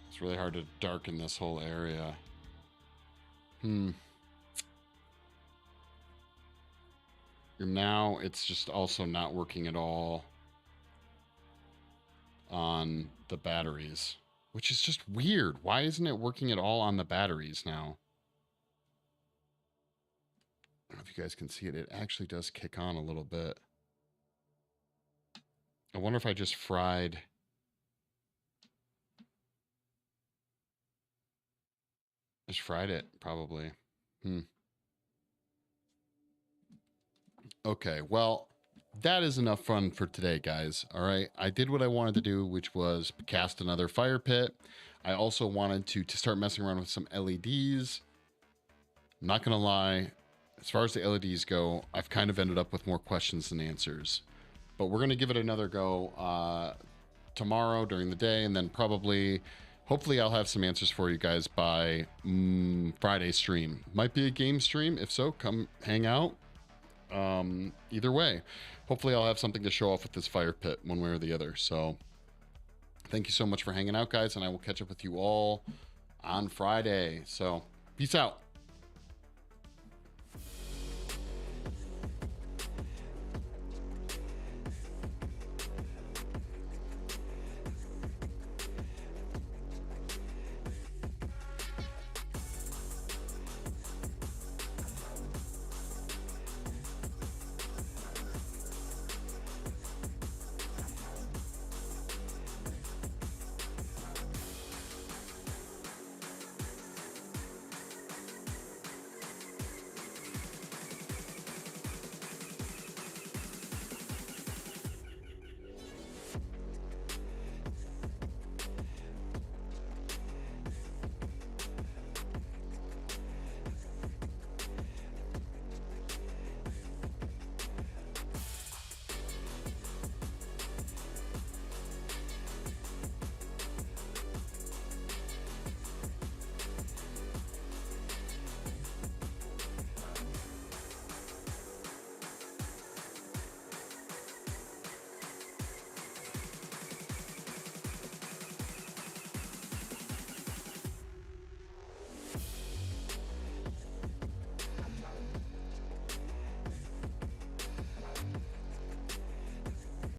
It's really hard to darken this whole area. Now it's just also not working at all on the batteries, which is just weird. Why isn't it working at all on the batteries now? I don't know if you guys can see it. It actually does kick on a little bit. I wonder if I just fried... Just fried it, probably. Okay, well, that is enough fun for today, guys. All right, I did what I wanted to do, which was cast another fire pit. I also wanted to start messing around with some LEDs. I'm not gonna lie, as far as the LEDs go, I've kind of ended up with more questions than answers. But we're gonna give it another go tomorrow during the day, and then probably... Hopefully I'll have some answers for you guys by Friday's stream. Might be a game stream. If so, come hang out. Either way, hopefully I'll have something to show off with this fire pit one way or the other. So thank you so much for hanging out, guys, and I will catch up with you all on Friday. So peace out.